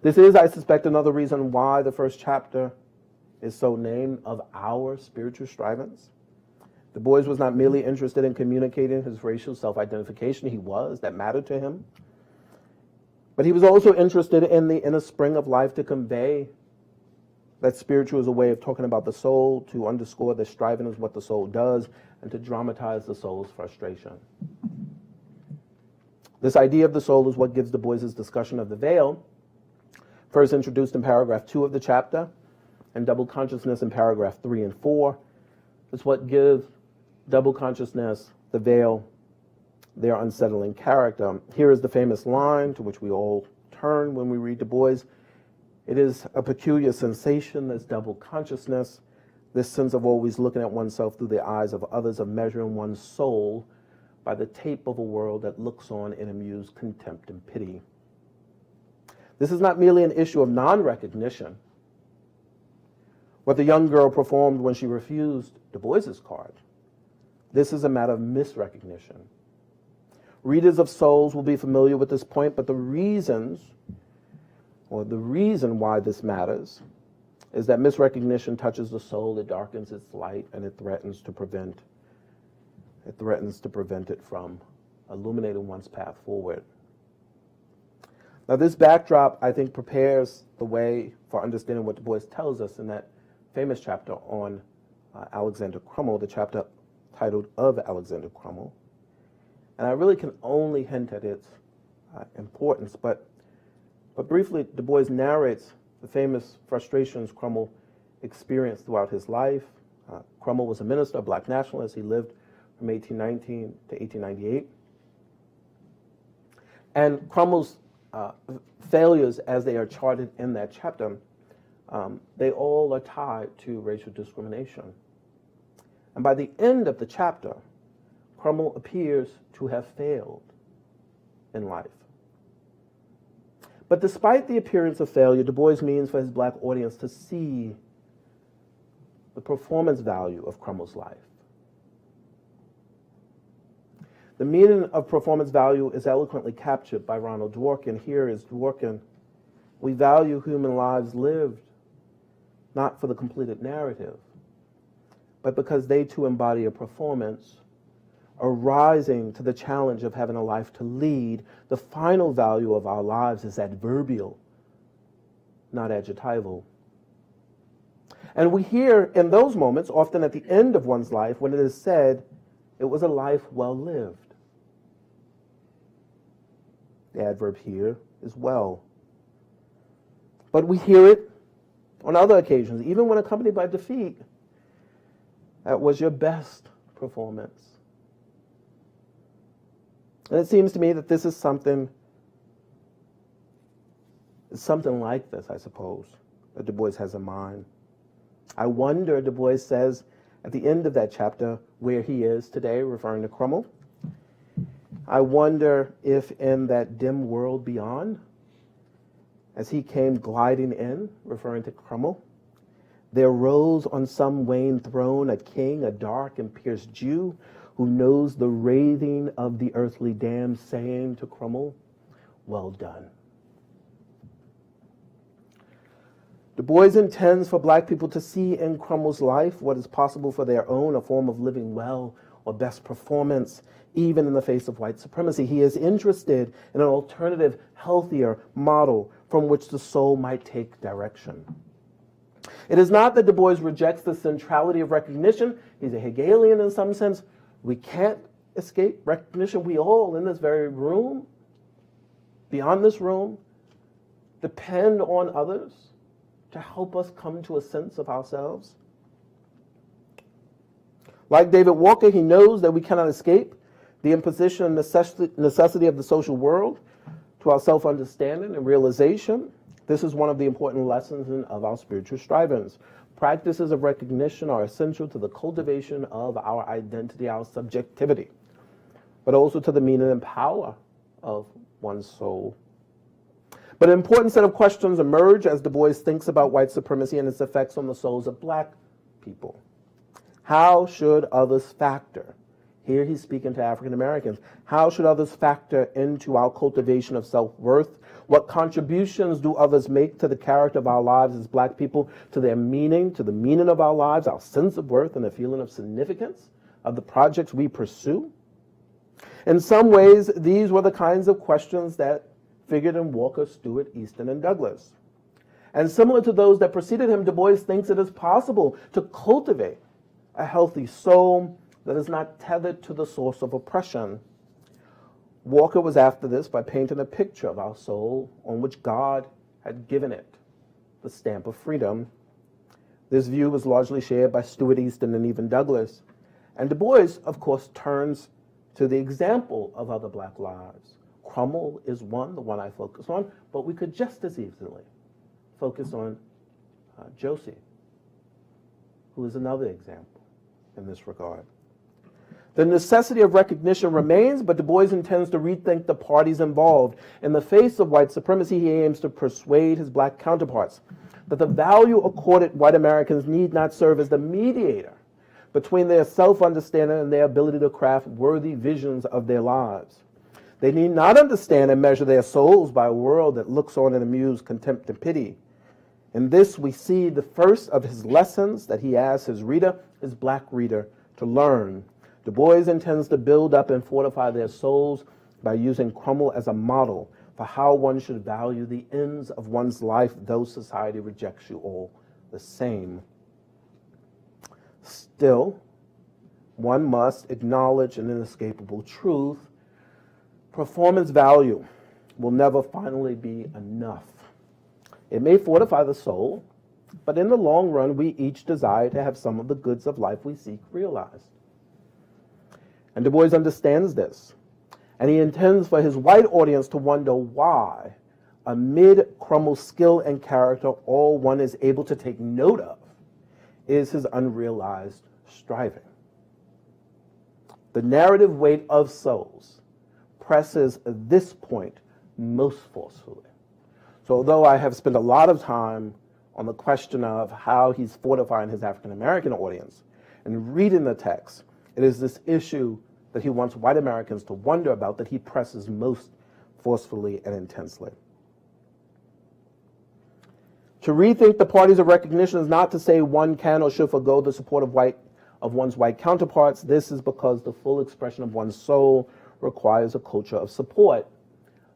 This is, I suspect, another reason why the first chapter is so named, Of Our Spiritual Strivings. Du Bois was not merely interested in communicating his racial self-identification, that mattered to him, but he was also interested in the inner spring of life, to convey that spiritual is a way of talking about the soul, to underscore that striving is what the soul does, and to dramatize the soul's frustration. This idea of the soul is what gives Du Bois's discussion of the veil, first introduced in paragraph 2 of the chapter, and double consciousness in paragraph 3 and 4. It's what gives double consciousness, the veil, their unsettling character. Here is the famous line to which we all turn when we read Du Bois. It is a peculiar sensation, this double consciousness, this sense of always looking at oneself through the eyes of others, of measuring one's soul by the tape of a world that looks on in amused contempt and pity. This is not merely an issue of non-recognition. What the young girl performed when she refused Du Bois's card. This is a matter of misrecognition. Readers of Souls will be familiar with this point, but the reason why this matters is that misrecognition touches the soul, it darkens its light, and it threatens to prevent it from illuminating one's path forward. Now, this backdrop, I think, prepares the way for understanding what Du Bois tells us in that famous chapter on Alexander Crummell, the chapter titled Of Alexander Crummell. And I really can only hint at its importance, but briefly, Du Bois narrates the famous frustrations Crummell experienced throughout his life. Crummell was a minister, a black nationalist. He lived from 1819 to 1898. And Crummel's failures, as they are charted in that chapter, they all are tied to racial discrimination. And by the end of the chapter, Crummell appears to have failed in life. But despite the appearance of failure, Du Bois means for his black audience to see the performance value of Crummell's life. The meaning of performance value is eloquently captured by Ronald Dworkin. Here is Dworkin: "We value human lives lived, not for the completed narrative, but because they too embody a performance, arising to the challenge of having a life to lead. The final value of our lives is adverbial, not adjectival." And we hear in those moments, often at the end of one's life, when it is said, "It was a life well lived." The adverb here is well. But we hear it on other occasions, even when accompanied by defeat. "That was your best performance." And it seems to me that this is something like this, I suppose, that Du Bois has in mind. I wonder, Du Bois says at the end of that chapter, where he is today, referring to Crummell. I wonder if in that dim world beyond, as he came gliding in, referring to Crummell, there rose on some wan throne a king, a dark and pierced Jew, who knows the raving of the earthly dam, saying to Crummell, "Well done." Du Bois intends for black people to see in Crummell's life what is possible for their own, a form of living well or best performance, even in the face of white supremacy. He is interested in an alternative, healthier model from which the soul might take direction. It is not that Du Bois rejects the centrality of recognition. He's a Hegelian in some sense. We can't escape recognition. We all in this very room, beyond this room, depend on others to help us come to a sense of ourselves. Like David Walker, he knows that we cannot escape the imposition and necessity of the social world to our self-understanding and realization. This is one of the important lessons of our spiritual strivings. Practices of recognition are essential to the cultivation of our identity, our subjectivity, but also to the meaning and power of one's soul. But an important set of questions emerge as Du Bois thinks about white supremacy and its effects on the souls of black people. How should others factor? Here he's speaking to African Americans. How should others factor into our cultivation of self-worth? What contributions do others make to the character of our lives as black people, to their meaning, to the meaning of our lives, our sense of worth, and the feeling of significance of the projects we pursue? In some ways, these were the kinds of questions that figured in Walker, Stewart, Easton, and Douglas. And similar to those that preceded him, Du Bois thinks it is possible to cultivate a healthy soul that is not tethered to the source of oppression. Walker was after this by painting a picture of our soul on which God had given it the stamp of freedom. This view was largely shared by Stewart, Easton, and even Douglas. And Du Bois, of course, turns to the example of other black lives. Crummell is one, the one I focus on, but we could just as easily focus on Josie, who is another example in this regard. The necessity of recognition remains, but Du Bois intends to rethink the parties involved. In the face of white supremacy, he aims to persuade his black counterparts that the value accorded white Americans need not serve as the mediator between their self-understanding and their ability to craft worthy visions of their lives. They need not understand and measure their souls by a world that looks on in amused contempt and pity. In this, we see the first of his lessons that he asks his reader, his black reader, to learn. Du Bois intends to build up and fortify their souls by using Crummell as a model for how one should value the ends of one's life, though society rejects you all the same. Still, one must acknowledge an inescapable truth. Performance value will never finally be enough. It may fortify the soul, but in the long run, we each desire to have some of the goods of life we seek realized. And Du Bois understands this. And he intends for his white audience to wonder why, amid Cromwell's skill and character, all one is able to take note of is his unrealized striving. The narrative weight of souls presses this point most forcefully. So although I have spent a lot of time on the question of how he's fortifying his African American audience and reading the text, it is this issue that he wants white Americans to wonder about that he presses most forcefully and intensely. To rethink the parties of recognition is not to say one can or should forgo the support of one's white counterparts. This is because the full expression of one's soul requires a culture of support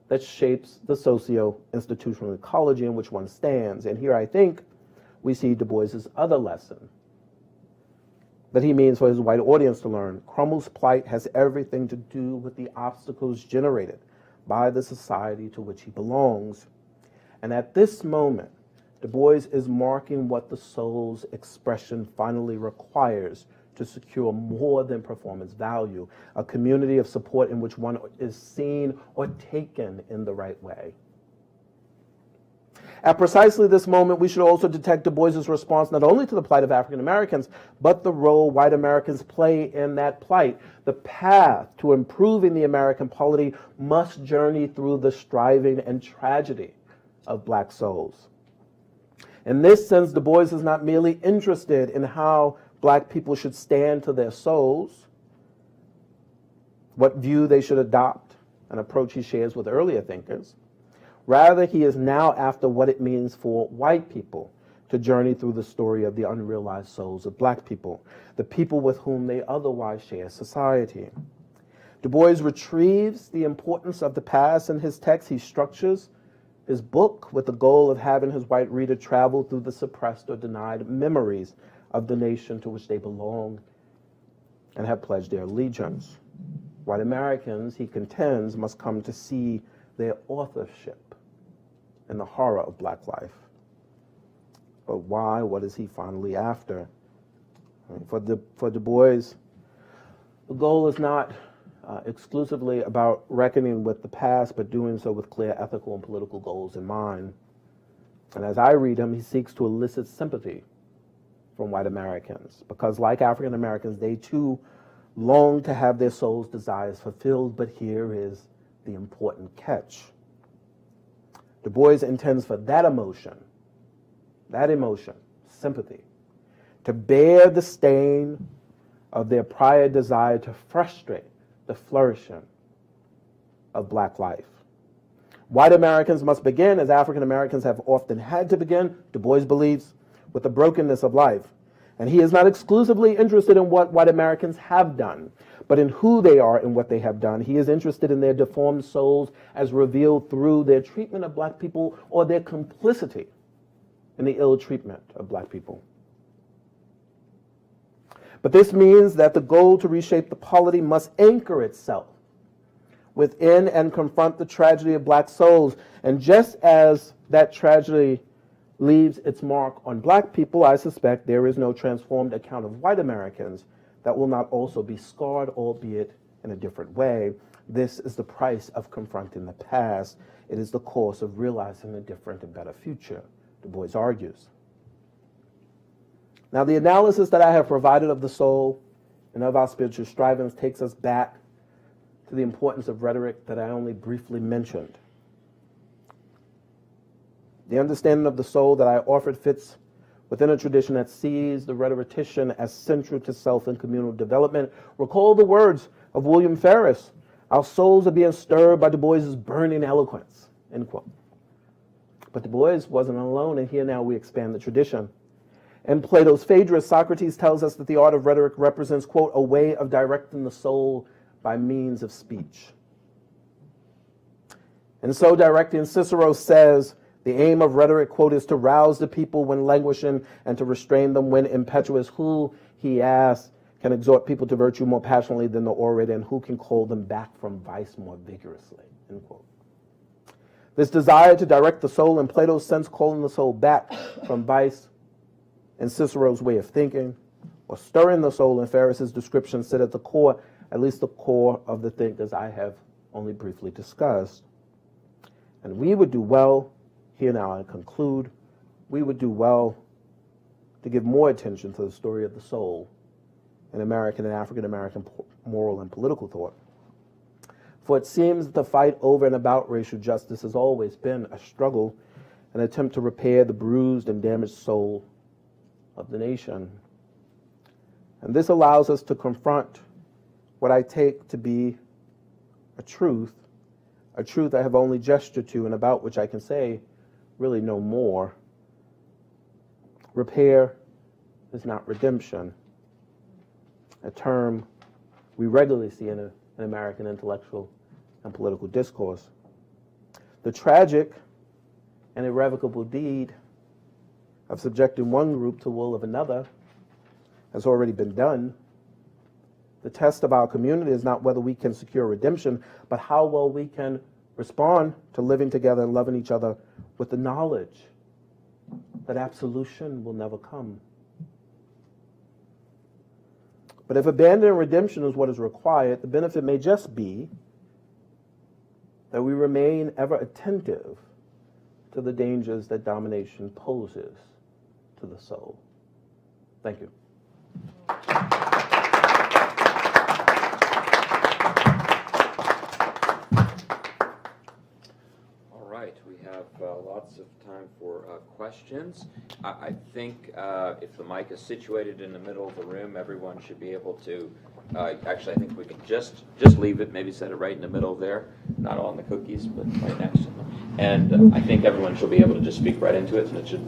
that shapes the socio-institutional ecology in which one stands. And here I think we see Du Bois's other lesson that he means for his white audience to learn. Cromwell's plight has everything to do with the obstacles generated by the society to which he belongs. And at this moment, Du Bois is marking what the soul's expression finally requires to secure more than performance value, a community of support in which one is seen or taken in the right way. At precisely this moment, we should also detect Du Bois's response not only to the plight of African Americans, but the role white Americans play in that plight. The path to improving the American polity must journey through the striving and tragedy of black souls. In this sense, Du Bois is not merely interested in how black people should stand to their souls, what view they should adopt, an approach he shares with earlier thinkers. Rather, he is now after what it means for white people to journey through the story of the unrealized souls of black people, the people with whom they otherwise share society. Du Bois retrieves the importance of the past in his text. He structures his book with the goal of having his white reader travel through the suppressed or denied memories of the nation to which they belong and have pledged their allegiance. White Americans, he contends, must come to see their authorship in the horror of black life. But why? What is he finally after? For Du Bois, the goal is not exclusively about reckoning with the past, but doing so with clear ethical and political goals in mind. And as I read him, he seeks to elicit sympathy from white Americans, because like African Americans, they too long to have their soul's desires fulfilled, but here is the important catch. Du Bois intends for that emotion, sympathy, to bear the stain of their prior desire to frustrate the flourishing of black life. White Americans must begin, as African Americans have often had to begin, Du Bois believes, with the brokenness of life. And he is not exclusively interested in what white Americans have done, but in who they are and what they have done. He is interested in their deformed souls as revealed through their treatment of black people or their complicity in the ill treatment of black people. But this means that the goal to reshape the polity must anchor itself within and confront the tragedy of black souls. And just as that tragedy leaves its mark on black people, I suspect there is no transformed account of white Americans that will not also be scarred, albeit in a different way. This is the price of confronting the past. It is the cost of realizing a different and better future, Du Bois argues. Now, the analysis that I have provided of the soul and of our spiritual strivings takes us back to the importance of rhetoric that I only briefly mentioned. The understanding of the soul that I offered fits within a tradition that sees the rhetorician as central to self and communal development. Recall the words of William Ferris, "Our souls are being stirred by Du Bois's burning eloquence," end quote. But Du Bois wasn't alone, and here now we expand the tradition. In Plato's Phaedrus, Socrates tells us that the art of rhetoric represents, quote, a way of directing the soul by means of speech. And so directing, Cicero says, the aim of rhetoric, quote, is to rouse the people when languishing and to restrain them when impetuous. Who, he asks, can exhort people to virtue more passionately than the orator, and who can call them back from vice more vigorously, end quote. This desire to direct the soul, in Plato's sense, calling the soul back from vice, in Cicero's way of thinking, or stirring the soul in Ferris's description, sit at the core at least the core of the thinkers I have only briefly discussed. And we would do well, here now I conclude, we would do well to give more attention to the story of the soul in American and African American moral and political thought. For it seems that the fight over and about racial justice has always been a struggle, an attempt to repair the bruised and damaged soul of the nation. And this allows us to confront what I take to be a truth I have only gestured to and about which I can say really no more. Repair is not redemption, a term we regularly see in American intellectual and political discourse. The tragic and irrevocable deed of subjecting one group to the will of another has already been done. The test of our community is not whether we can secure redemption, but how well we can respond to living together and loving each other with the knowledge that absolution will never come. But if abandoning redemption is what is required, the benefit may just be that we remain ever attentive to the dangers that domination poses to the soul. Thank you. All right, we have lots of time for questions. I think if the mic is situated in the middle of the room, everyone should be able to, actually I think we can just leave it, maybe set it right in the middle there, not on the cookies, but right next to them. And I think everyone should be able to just speak right into it, and it should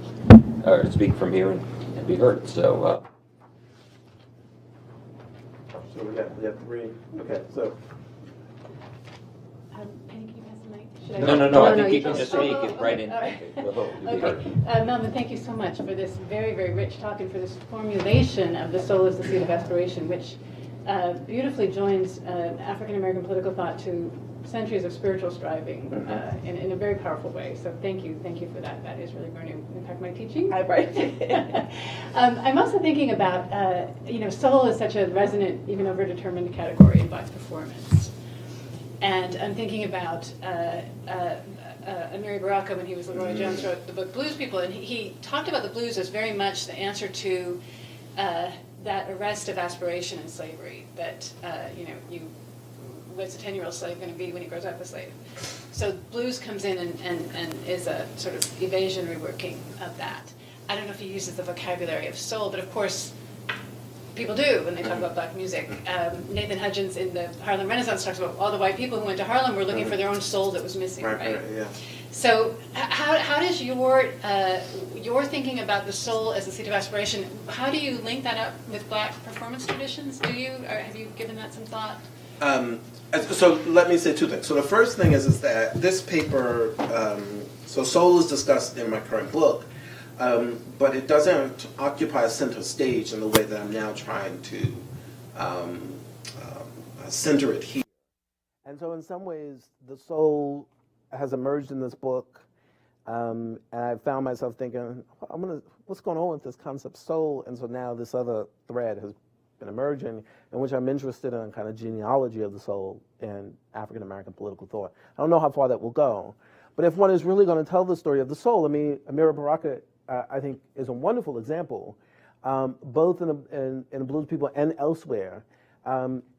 speak from here and be heard. So So we have three. Okay, so. Penny, can you pass the mic? No, I think you can just speak it right in. Okay. Melvin, thank you so much for this very, very rich talk and for this formulation of the soul as the seat of aspiration, which beautifully joins African American political thought to centuries of spiritual striving in a very powerful way. So thank you for that. That is really going to impact my teaching. I'm also thinking about, soul is such a resonant, even overdetermined category in Black performance. And I'm thinking about Amiri Baraka when he was LeRoy Jones wrote the book Blues People, and he talked about the blues as very much the answer to that arrest of aspiration in slavery, that, what's a 10-year-old slave going to be when he grows up a slave? So blues comes in and is a sort of evasion reworking of that. I don't know if he uses the vocabulary of soul, but of course people do when they talk about Black music. Nathan Hudgens in the Harlem Renaissance talks about all the white people who went to Harlem were looking for their own soul that was missing, right? Yeah. So how does your thinking about the soul as the seat of aspiration, how do you link that up with Black performance traditions? Do you, or have you given that some thought? So let me say two things. So the first thing is that this paper, so soul is discussed in my current book, but it doesn't occupy a center stage in the way that I'm now trying to center it here. And so in some ways, the soul has emerged in this book, and I found myself thinking, what's going on with this concept soul? And so now this other thread has been emerging, in which I'm interested in kind of genealogy of the soul in African American political thought. I don't know how far that will go, but if one is really going to tell the story of the soul, I mean, Amiri Baraka, I think, is a wonderful example, both in Blues People and elsewhere.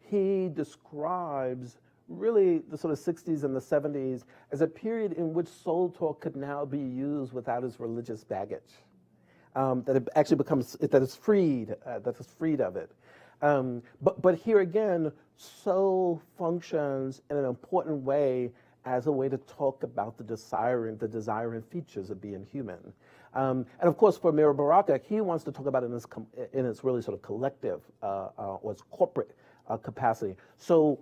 He describes really the sort of 60s and the 70s as a period in which soul talk could now be used without its religious baggage. That it actually becomes, that it's freed of it. But here again, soul functions in an important way as a way to talk about the desiring features of being human. And of course, for Amiri Baraka, he wants to talk about it in its really sort of collective or its corporate capacity. So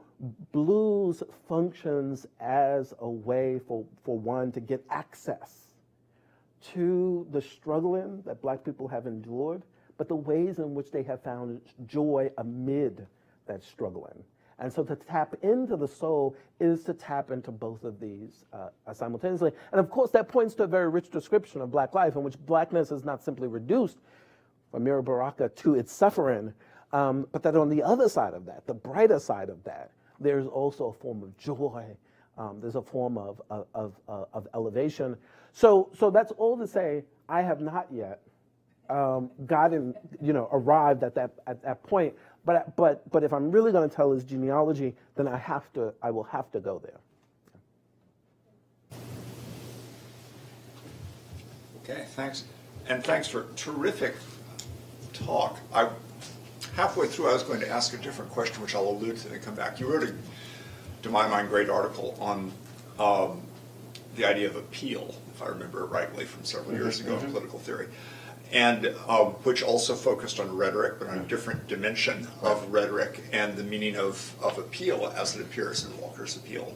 blues functions as a way for one to get access to the struggling that Black people have endured, but the ways in which they have found joy amid that struggling. And so to tap into the soul is to tap into both of these simultaneously. And of course, that points to a very rich description of Black life in which Blackness is not simply reduced, for Amiri Baraka, to its suffering, But that on the other side of that, the brighter side of that, there's also a form of joy. There's a form of elevation. So that's all to say, I have not yet gotten, arrived at that point. But if I'm really going to tell his genealogy, then I will have to go there. Okay, thanks. And thanks for terrific talk. Halfway through, I was going to ask a different question, which I'll allude to and come back. You wrote, to my mind, great article on the idea of appeal, if I remember it rightly, from several years ago in political theory, and which also focused on rhetoric, but on a different dimension of rhetoric and the meaning of appeal as it appears in Walker's Appeal,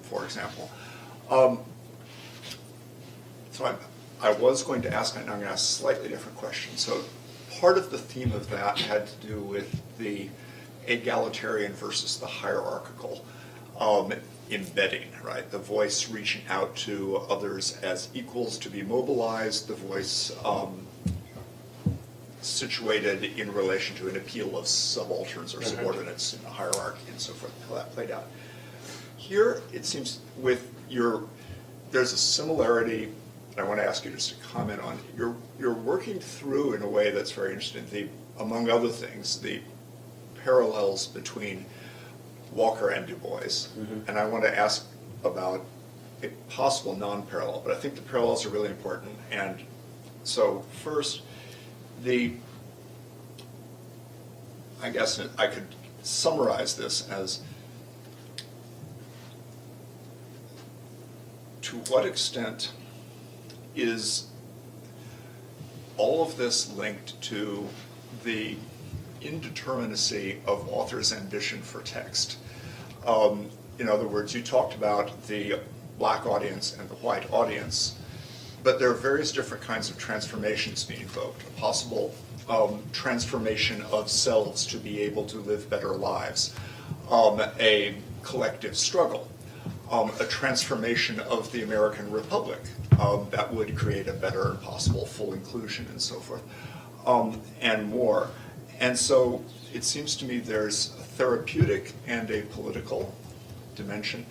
for example. So I was going to ask, and I'm going to ask a slightly different question. So part of the theme of that had to do with the egalitarian versus the hierarchical embedding, right? The voice reaching out to others as equals to be mobilized, the voice situated in relation to an appeal of subalterns or subordinates in a hierarchy and so forth, how that played out. Here, it seems there's a similarity. I want to ask you just to comment on. You're working through in a way that's very interesting. Among other things, the parallels between Walker and Du Bois, and I want to ask about a possible non-parallel. But I think the parallels are really important. And so first, I guess I could summarize this as, to what extent is all of this linked to the indeterminacy of authors' ambition for text? In other words, you talked about the black audience and the white audience, but there are various different kinds of transformations being evoked. A possible transformation of selves to be able to live better lives, a collective struggle, a transformation of the American Republic that would create a better and possible full inclusion and so forth, and more. And so it seems to me there's a therapeutic and a political dimension,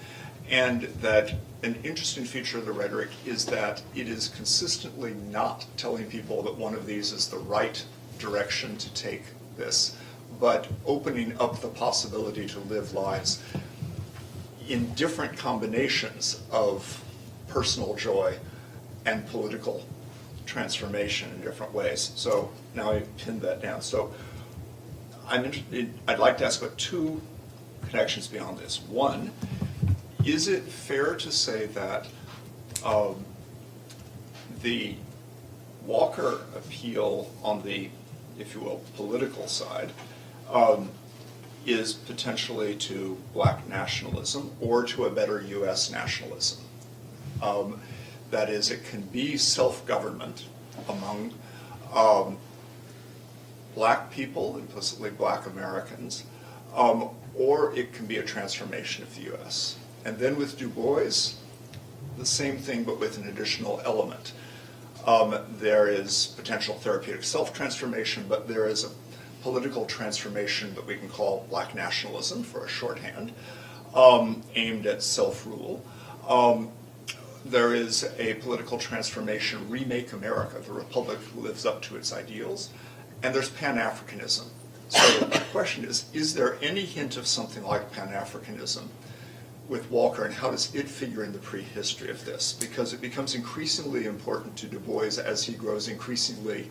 and that an interesting feature of the rhetoric is that it is consistently not telling people that one of these is the right direction to take this, but opening up the possibility to live lives in different combinations of personal joy and political transformation in different ways. So now I've pinned that down. So I'd like to ask about two connections beyond this. One, is it fair to say that the Walker appeal on the, if you will, political side is potentially to black nationalism or to a better U.S. nationalism? That is, it can be self-government among black people, implicitly black Americans, or it can be a transformation of the U.S. And then with Du Bois, the same thing, but with an additional element. There is potential therapeutic self-transformation, but there is a political transformation that we can call black nationalism for a shorthand, aimed at self-rule. There is a political transformation, remake America, the republic lives up to its ideals, and there's Pan-Africanism. So the question is there any hint of something like Pan-Africanism with Walker, and how does it figure in the prehistory of this? Because it becomes increasingly important to Du Bois as he grows increasingly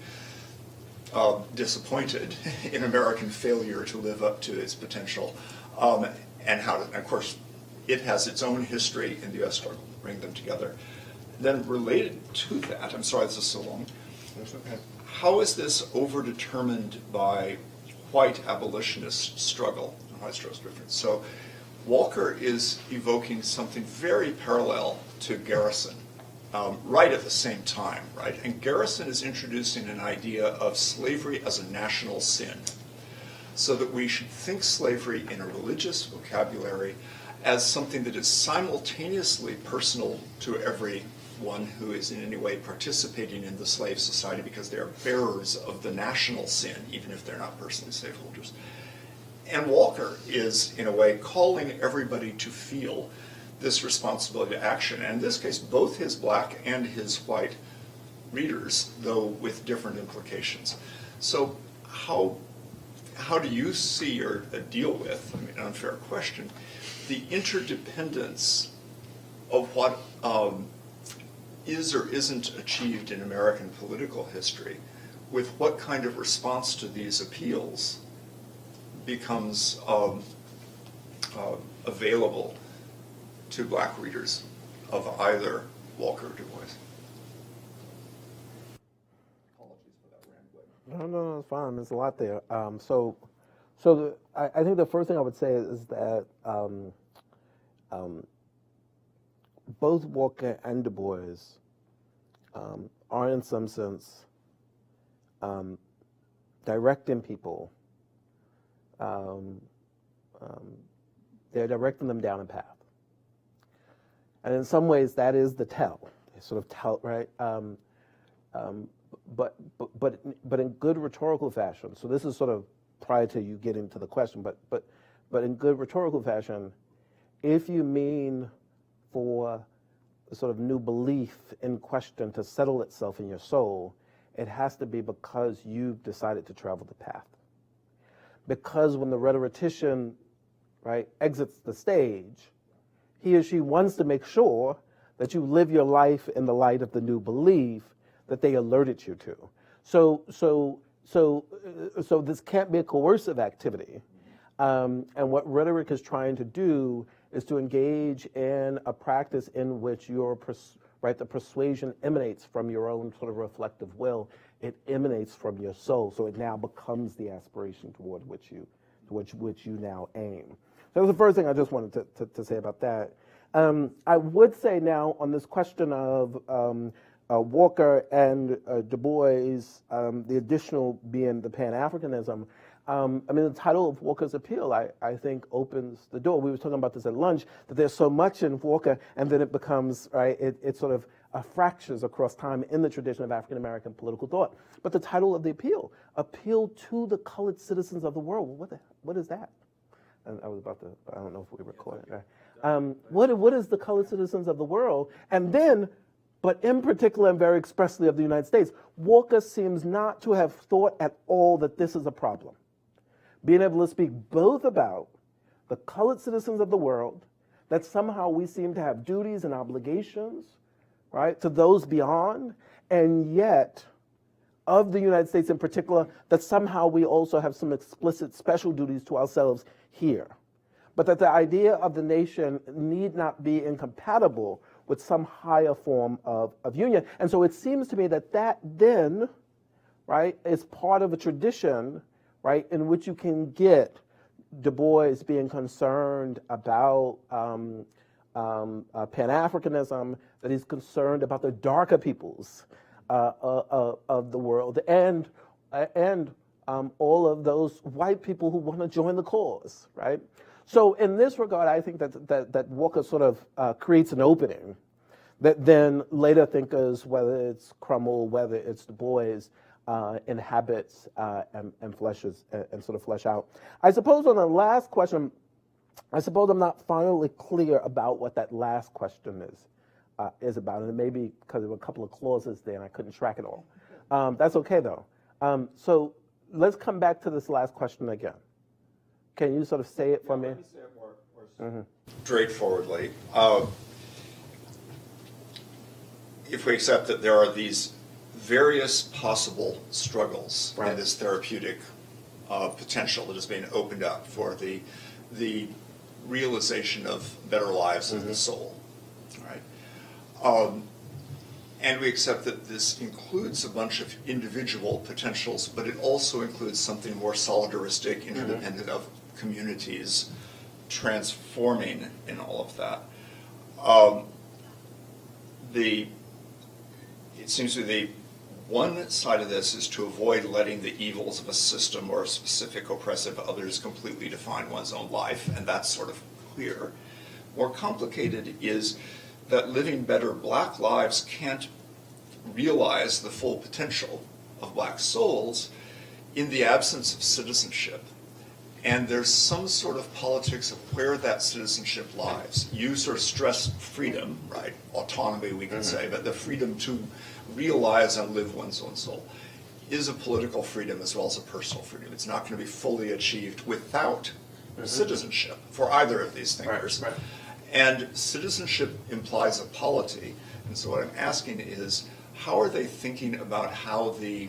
disappointed in American failure to live up to its potential, and how, of course, it has its own history in the U.S. struggle to bring them together. Then related to that, I'm sorry this is so long, how is this overdetermined by white abolitionist struggle and white struggle difference? So Walker is evoking something very parallel to Garrison, right at the same time, right? And Garrison is introducing an idea of slavery as a national sin, so that we should think slavery in a religious vocabulary as something that is simultaneously personal to everyone who is in any way participating in the slave society, because they are bearers of the national sin, even if they're not personally slaveholders. And Walker is, in a way, calling everybody to feel this responsibility to action. And in this case, both his black and his white readers, though with different implications. So how do you see or deal with, I mean, an unfair question, the interdependence of what is or isn't achieved in American political history with what kind of response to these appeals becomes available to black readers of either Walker or Du Bois? Apologies for that rambling. No, it's fine. There's a lot there. I think the first thing I would say is that both Walker and Du Bois are, in some sense, directing people. They're directing them down a path. And in some ways, that is the tell. They sort of tell, right? But in good rhetorical fashion. So this is sort of prior to you getting to the question. But in good rhetorical fashion, if you mean for the sort of new belief in question to settle itself in your soul, it has to be because you've decided to travel the path. Because when the rhetorician, right, exits the stage, he or she wants to make sure that you live your life in the light of the new belief that they alerted you to. So this can't be a coercive activity. And what rhetoric is trying to do is to engage in a practice in which the persuasion emanates from your own sort of reflective will. It emanates from your soul. So it now becomes the aspiration toward which you now aim. So that was the first thing I just wanted to say about that. I would say now on this question of Walker and Du Bois, the additional being the Pan-Africanism, I mean, the title of Walker's appeal, I think, opens the door. We were talking about this at lunch, that there's so much in Walker, and then it becomes, right, it sort of fractures across time in the tradition of African-American political thought. But the title of the appeal to the colored citizens of the world, what is that? And I was about to, I don't know if we recorded it. Right? What is the colored citizens of the world? And then, but in particular and very expressly of the United States, Walker seems not to have thought at all that this is a problem. Being able to speak both about the colored citizens of the world, that somehow we seem to have duties and obligations, right, to those beyond, and yet of the United States in particular, that somehow we also have some explicit special duties to ourselves here. But that the idea of the nation need not be incompatible with some higher form of union. And so it seems to me that then, right, is part of a tradition, right, in which you can get Du Bois being concerned about Pan-Africanism, that he's concerned about the darker peoples of the world, and all of those white people who want to join the cause, right? So in this regard, I think that Walker sort of creates an opening that then later thinkers, whether it's Crummell, whether it's Du Bois, inhabits and fleshes and sort of flesh out. I suppose on the last question, I suppose I'm not finally clear about what that last question is about, and it may be because there were a couple of clauses there and I couldn't track it all. That's okay though. So let's come back to this last question again. Can you sort of say it for me? Let me say it more straightforwardly. If we accept that there are these various possible struggles in this therapeutic potential that is being opened up for the realization of better lives of the soul, right? And we accept that this includes a bunch of individual potentials, but it also includes something more solidaristic, interdependent of communities, transforming in all of that. It seems to be one side of this is to avoid letting the evils of a system or specific oppressive others completely define one's own life, and that's sort of clear. more complicated is that living better black lives can't realize the full potential of black souls in the absence of citizenship. And there's some sort of politics of where that citizenship lies. You sort of stress freedom, right? Autonomy, we can say, but the freedom to realize and live one's own soul is a political freedom as well as a personal freedom. It's not going to be fully achieved without citizenship for either of these thinkers. Right, right. And citizenship implies a polity. And so what I'm asking is, how are they thinking about how the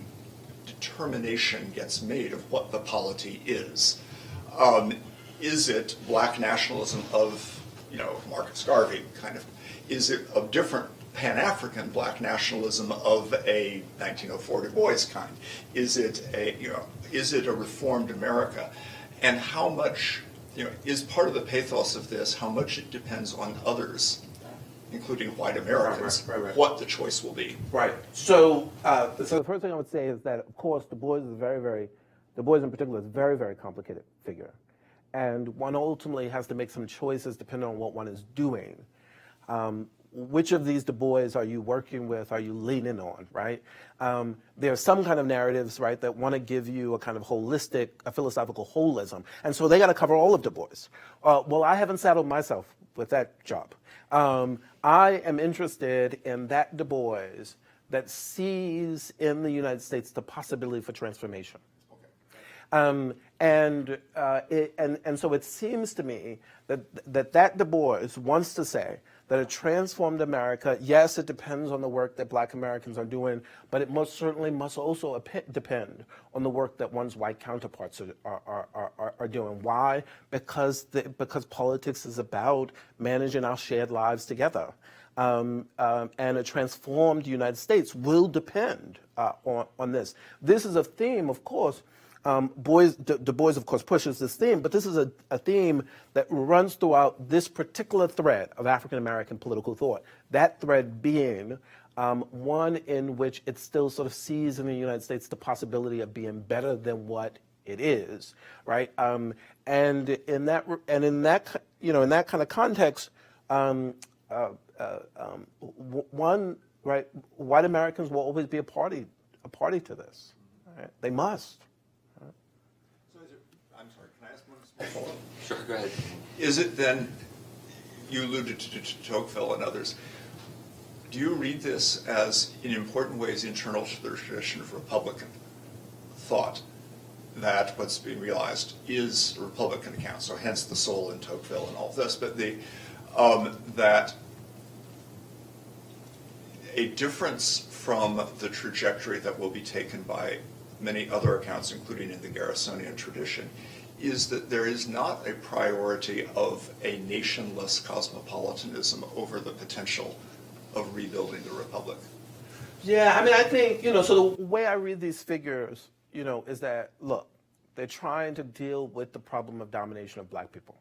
determination gets made of what the polity is? Is it black nationalism of, Marcus Garvey kind of? Is it a different Pan-African black nationalism of a 1904 Du Bois kind? Is it a reformed America? And how much, is part of the pathos of this how much it depends on others, including white Americans, right. what the choice will be? Right. So the first thing I would say is that, of course, Du Bois in particular is a very, very complicated figure. And one ultimately has to make some choices depending on what one is doing. Which of these Du Bois are you working with, are you leaning on, right? There are some kind of narratives, right, that want to give you a kind of holistic, a philosophical holism. And so they got to cover all of Du Bois. Well, I haven't saddled myself with that job. I am interested in that Du Bois that sees in the United States the possibility for transformation. And so it seems to me that Du Bois wants to say that a transformed America, yes, it depends on the work that black Americans are doing, but it most certainly must also depend on the work that one's white counterparts are doing. Why? Because politics is about managing our shared lives together. And a transformed United States will depend on this. This is a theme, of course. Du Bois, of course, pushes this theme, but this is a theme that runs throughout this particular thread of African-American political thought. That thread being one in which it still sort of sees in the United States the possibility of being better than what it is, right? And in that kind of context, white Americans will always be a party to this. Right? They must. I'm sorry, can I ask one small follow-up? Sure, go ahead. Is it then, you alluded to Tocqueville and others, do you read this as, in important ways, internal to the tradition of Republican thought, that what's being realized is a Republican account, so hence the soul in Tocqueville and all of this, but that a difference from the trajectory that will be taken by many other accounts, including in the Garrisonian tradition, is that there is not a priority of a nationless cosmopolitanism over the potential of rebuilding the republic. Yeah, I mean, I think, so the way I read these figures, is that, look, they're trying to deal with the problem of domination of black people.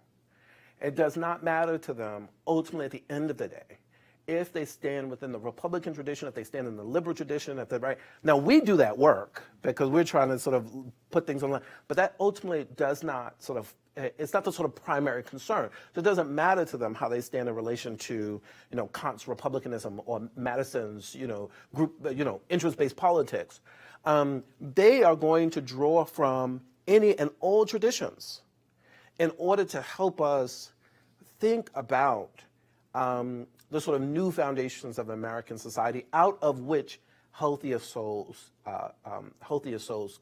It does not matter to them, ultimately, at the end of the day, if they stand within the Republican tradition, if they stand in the liberal tradition, if they're right. Now, we do that work because we're trying to sort of put things on, but that ultimately does not it's not the sort of primary concern. So it doesn't matter to them how they stand in relation to, Kant's republicanism or Madison's, group, interest-based politics. They are going to draw from any and all traditions in order to help us think about the sort of new foundations of American society, out of which healthier souls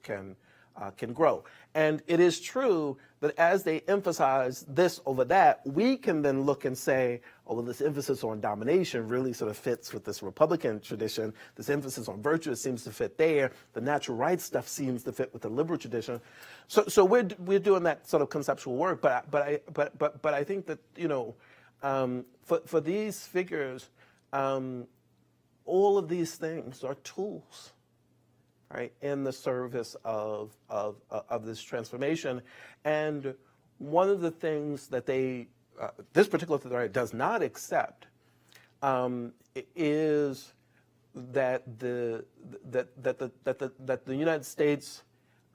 can grow. And it is true that as they emphasize this over that, we can then look and say, oh, well, this emphasis on domination really sort of fits with this Republican tradition. This emphasis on virtue seems to fit there. The natural rights stuff seems to fit with the liberal tradition. So we're doing that sort of conceptual work. But I think that for these figures, all of these things are tools, right, in the service of this transformation. And one of the things that this particular theory does not accept is that the United States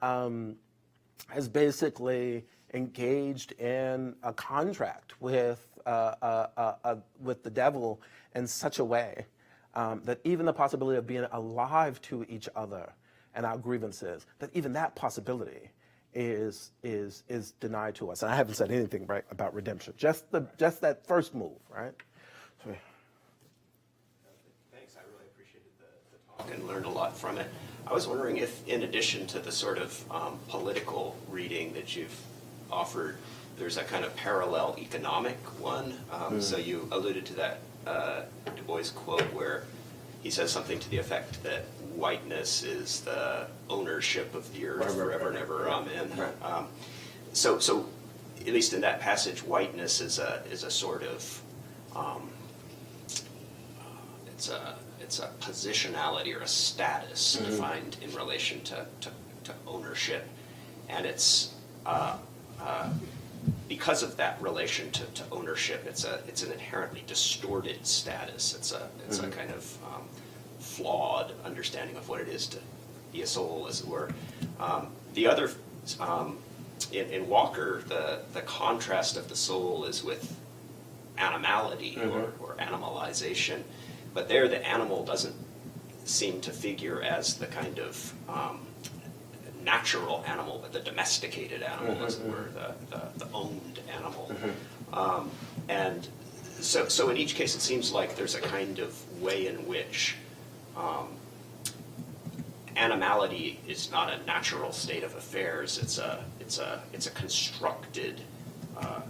has basically engaged in a contract with the devil in such a way that even the possibility of being alive to each other and our grievances, that even that possibility is denied to us. And I haven't said anything right about redemption. Just that first move, right? Sorry. Thanks. I really appreciated the talk and learned a lot from it. I was wondering if, in addition to the sort of political reading that you've offered, there's a kind of parallel economic one. So you alluded to that Du Bois quote where he says something to the effect that whiteness is the ownership of the earth forever and ever, amen. Right. So at least in that passage, whiteness is a sort of it's a positionality or a status defined in relation to ownership, and it's because of that relation to ownership, it's an inherently distorted status. It's a kind of flawed understanding of what it is to be a soul, as it were. The other, in Walker, the contrast of the soul is with animality or animalization, but there the animal doesn't seem to figure as the kind of natural animal, but the domesticated animal, as it were, the owned animal. And so in each case, it seems like there's a kind of way in which animality is not a natural state of affairs. It's a constructed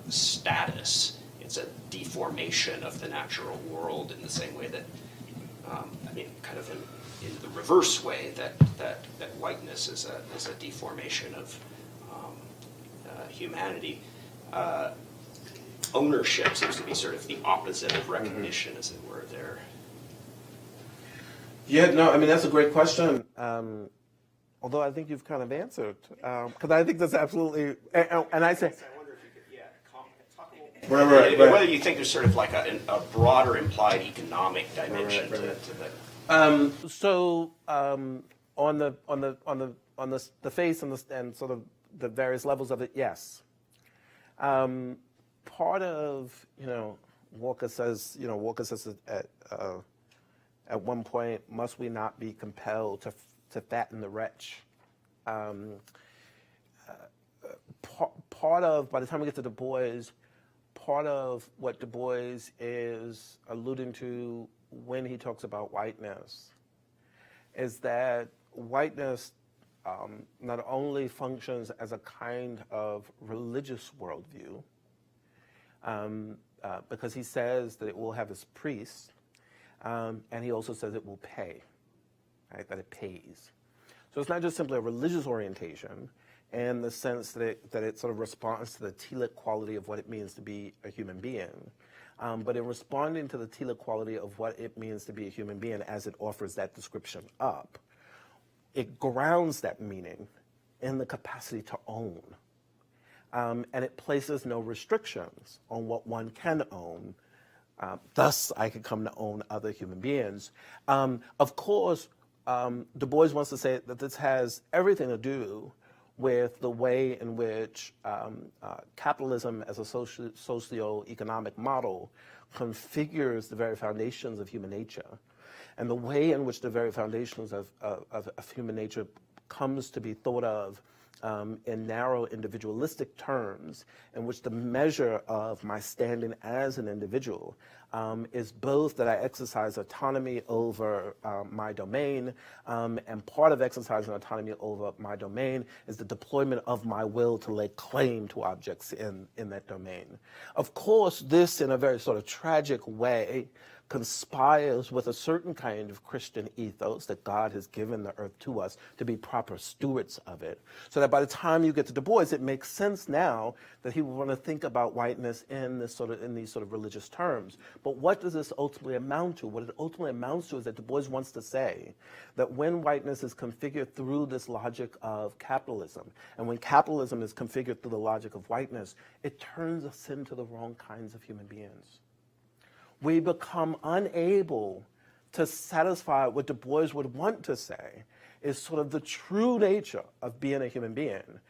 status. It's a deformation of the natural world in the same way that, kind of in the reverse way that whiteness is a deformation of humanity. Ownership seems to be sort of the opposite of recognition, as it were, there. Yeah, no, I mean, that's a great question. Although I think you've kind of answered, because I think that's absolutely, and I say, I wonder if you could, talk a Right, little, whether you think there's sort of like a broader implied economic dimension to the. So on the face and sort of the various levels of it, yes. Part of Walker says at one point, must we not be compelled to fatten the wretch? Part of, by the time we get to Du Bois, part of what Du Bois is alluding to when he talks about whiteness is that whiteness not only functions as a kind of religious worldview, because he says that it will have its priests, and he also says it will pay, right? That it pays. So it's not just simply a religious orientation in the sense that it sort of responds to the telic quality of what it means to be a human being, but in responding to the telic quality of what it means to be a human being as it offers that description up, it grounds that meaning in the capacity to own. And it places no restrictions on what one can own. Thus, I could come to own other human beings. Of course, Du Bois wants to say that this has everything to do with the way in which capitalism as a socio-economic model configures the very foundations of human nature, and the way in which the very foundations of human nature comes to be thought of in narrow individualistic terms, in which the measure of my standing as an individual is both that I exercise autonomy over my domain, and part of exercising autonomy over my domain is the deployment of my will to lay claim to objects in that domain. Of course, this, in a very sort of tragic way, conspires with a certain kind of Christian ethos that God has given the earth to us to be proper stewards of it. So that by the time you get to Du Bois, it makes sense now that he would want to think about whiteness in these sort of religious terms. But what does this ultimately amount to? What it ultimately amounts to is that Du Bois wants to say that when whiteness is configured through this logic of capitalism, and when capitalism is configured through the logic of whiteness, it turns us into the wrong kinds of human beings. We become unable to satisfy what Du Bois would want to say is sort of the true nature of being a human being,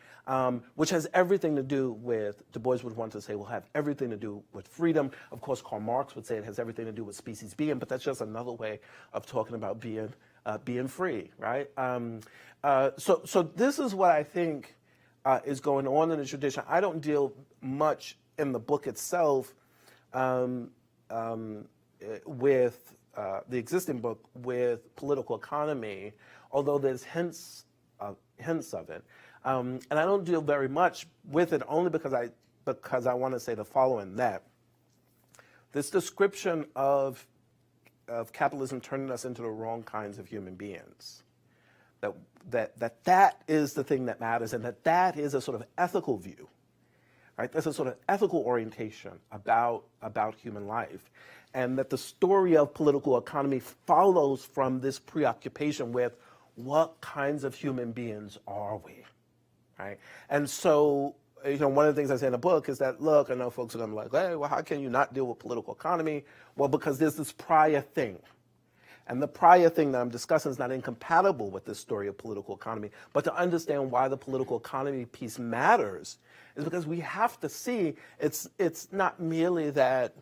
which has everything to do with, Du Bois would want to say, will have everything to do with freedom. Of course, Karl Marx would say it has everything to do with species being, but that's just another way of talking about being free, right? So this is what I think is going on in the tradition. I don't deal much in the book itself with the existing book with political economy, although there's hints of it. And I don't deal very much with it only because I want to say the following, that this description of capitalism turning us into the wrong kinds of human beings, that is the thing that matters, and that is a sort of ethical view, right? That's a sort of ethical orientation about human life, and that the story of political economy follows from this preoccupation with what kinds of human beings are we, right? And so, one of the things I say in the book is that, look, I know folks are going to be like, hey, well, how can you not deal with political economy? Well, because there's this prior thing. And the prior thing that I'm discussing is not incompatible with this story of political economy. But to understand why the political economy piece matters is because we have to see it's not merely that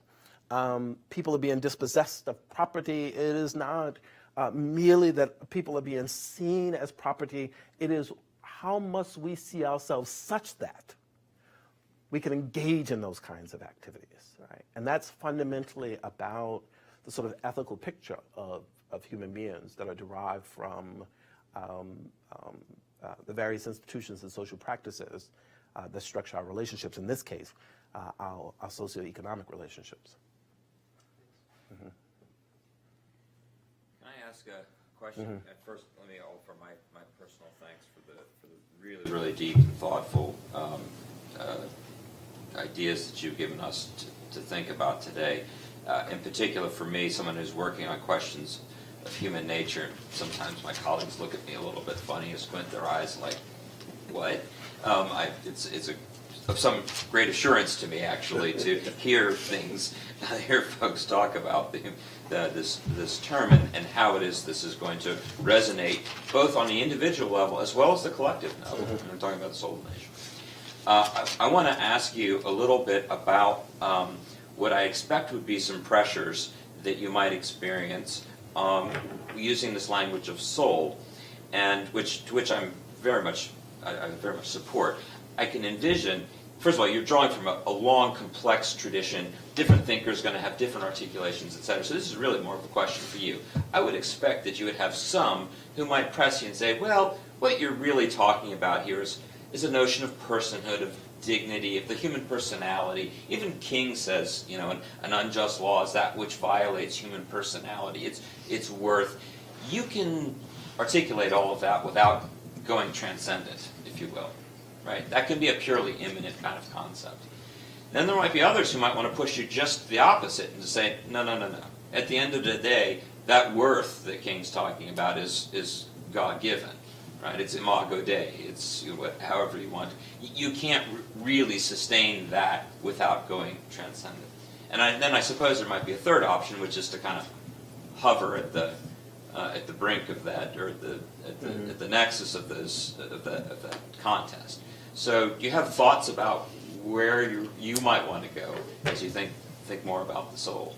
people are being dispossessed of property. It is not merely that people are being seen as property. It is how must we see ourselves such that we can engage in those kinds of activities, right? And that's fundamentally about the sort of ethical picture of human beings that are derived from the various institutions and social practices that structure our relationships, in this case, our socioeconomic relationships. Mm-hmm. Can I ask a question? Mm-hmm. At first, let me offer my personal thanks for the really, really deep and thoughtful ideas that you've given us to think about today. In particular, for me, someone who's working on questions of human nature, sometimes my colleagues look at me a little bit funny and squint their eyes like, what? It's of some great assurance to me, actually, to hear folks talk about this term and how it is this is going to resonate both on the individual level as well as the collective level. I'm talking about the soul of the nation. I want to ask you a little bit about what I expect would be some pressures that you might experience using this language of soul, and to which I very much support. I can envision, first of all, you're drawing from a long, complex tradition. Different thinkers are going to have different articulations, etc. So this is really more of a question for you. I would expect that you would have some who might press you and say, well, what you're really talking about here is a notion of personhood, of dignity, of the human personality. Even King says, an unjust law is that which violates human personality. Its worth. You can articulate all of that without going transcendent, if you will, right? That can be a purely immanent kind of concept. Then there might be others who might want to push you just the opposite and to say, no. At the end of the day, that worth that King's talking about is God-given. Right, it's imago Dei. It's however you want. You can't really sustain that without going transcendent. And then I suppose there might be a third option, which is to kind of hover at the brink of that, or at the nexus of that contest. So, do you have thoughts about where you might want to go as you think more about the soul?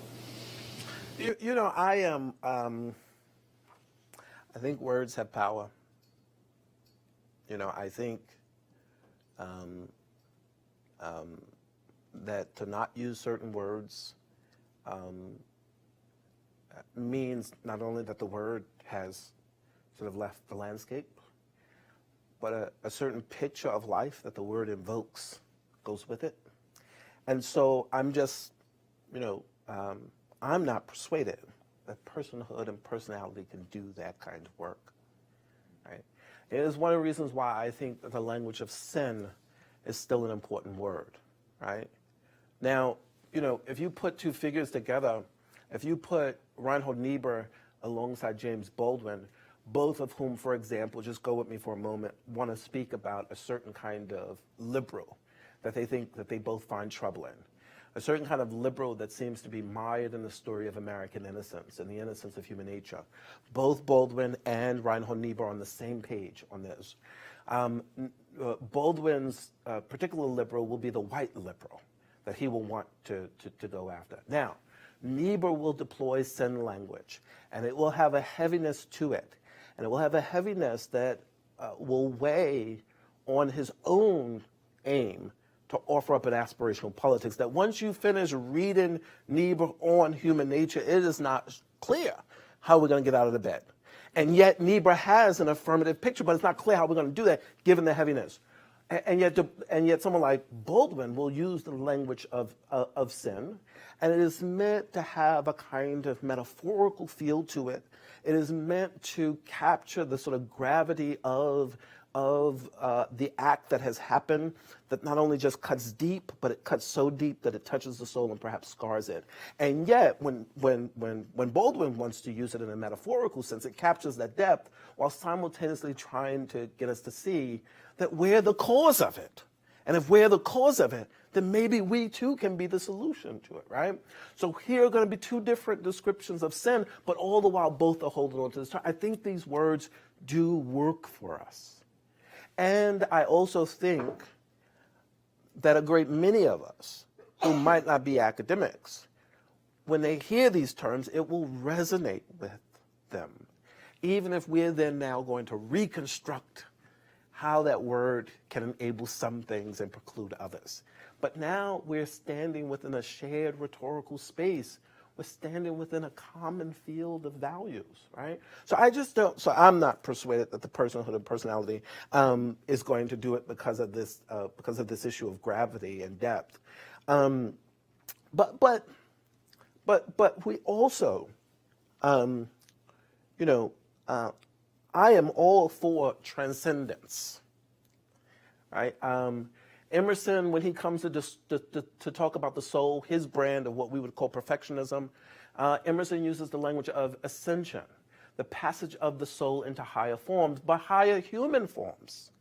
I think words have power. I think that to not use certain words means not only that the word has sort of left the landscape, but a certain picture of life that the word invokes goes with it. And so I'm just, I'm not persuaded that personhood and personality can do that kind of work, right? It is one of the reasons why I think that the language of sin is still an important word, right? Now, if you put two figures together, if you put Reinhold Niebuhr alongside James Baldwin, both of whom, for example, just go with me for a moment, want to speak about a certain kind of liberal that they think that they both find trouble in. a certain kind of liberal that seems to be mired in the story of American innocence and the innocence of human nature. Both Baldwin and Reinhold Niebuhr are on the same page on this. Baldwin's particular liberal will be the white liberal that he will want to go after. Now, Niebuhr will deploy sin language, and it will have a heaviness to it, and it will have a heaviness that will weigh on his own aim to offer up an aspirational politics, that once you finish reading Niebuhr on human nature, it is not clear how we're going to get out of the bed. And yet Niebuhr has an affirmative picture, but it's not clear how we're going to do that given the heaviness. And yet someone like Baldwin will use the language of sin, and it is meant to have a kind of metaphorical feel to it. It is meant to capture the sort of gravity of the act that has happened, that not only just cuts deep, but it cuts so deep that it touches the soul and perhaps scars it. And yet, when Baldwin wants to use it in a metaphorical sense, it captures that depth while simultaneously trying to get us to see that we're the cause of it. And if we're the cause of it, then maybe we too can be the solution to it, right? So here are going to be two different descriptions of sin, but all the while both are holding on to this. I think these words do work for us. And I also think that a great many of us who might not be academics, when they hear these terms, it will resonate with them, even if we're then now going to reconstruct how that word can enable some things and preclude others. But now we're standing within a shared rhetorical space. We're standing within a common field of values, right? So I'm not persuaded that the personhood and personality is going to do it because of this issue of gravity and depth. But we also, I am all for transcendence, right? Emerson, when he comes to talk about the soul, his brand of what we would call perfectionism, Emerson uses the language of ascension, the passage of the soul into higher forms, but higher human forms.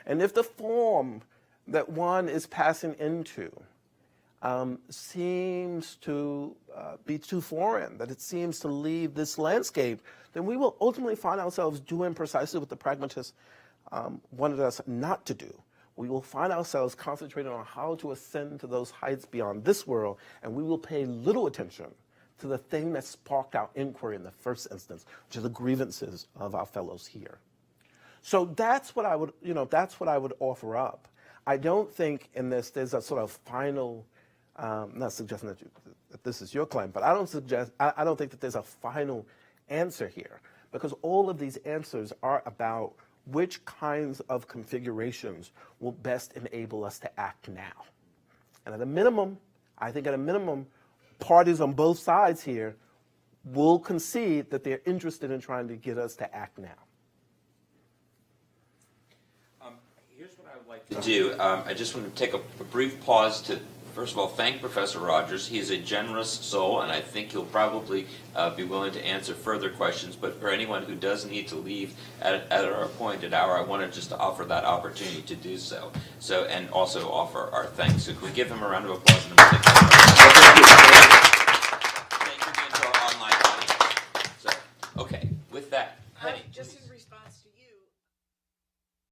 And if the form that one is passing into seems to be too foreign, that it seems to leave this landscape, then we will ultimately find ourselves doing precisely what the pragmatists wanted us not to do. We will find ourselves concentrating on how to ascend to those heights beyond this world, and we will pay little attention to the thing that sparked our inquiry in the first instance, which are the grievances of our fellows here. So that's what I would offer up. I don't think in this there's a sort of final, not suggesting that this is your claim, but I don't think that there's a final answer here, because all of these answers are about which kinds of configurations will best enable us to act now. And at a minimum, I think parties on both sides here will concede that they're interested in trying to get us to act now. Here's what I would like to do. I just want to take a brief pause to, first of all, thank Professor Rogers. He is a generous soul, and I think he'll probably be willing to answer further questions. But for anyone who does need to leave at our appointed hour, I wanted just to offer that opportunity to do so. And also offer our thanks. So can we give him a round of applause?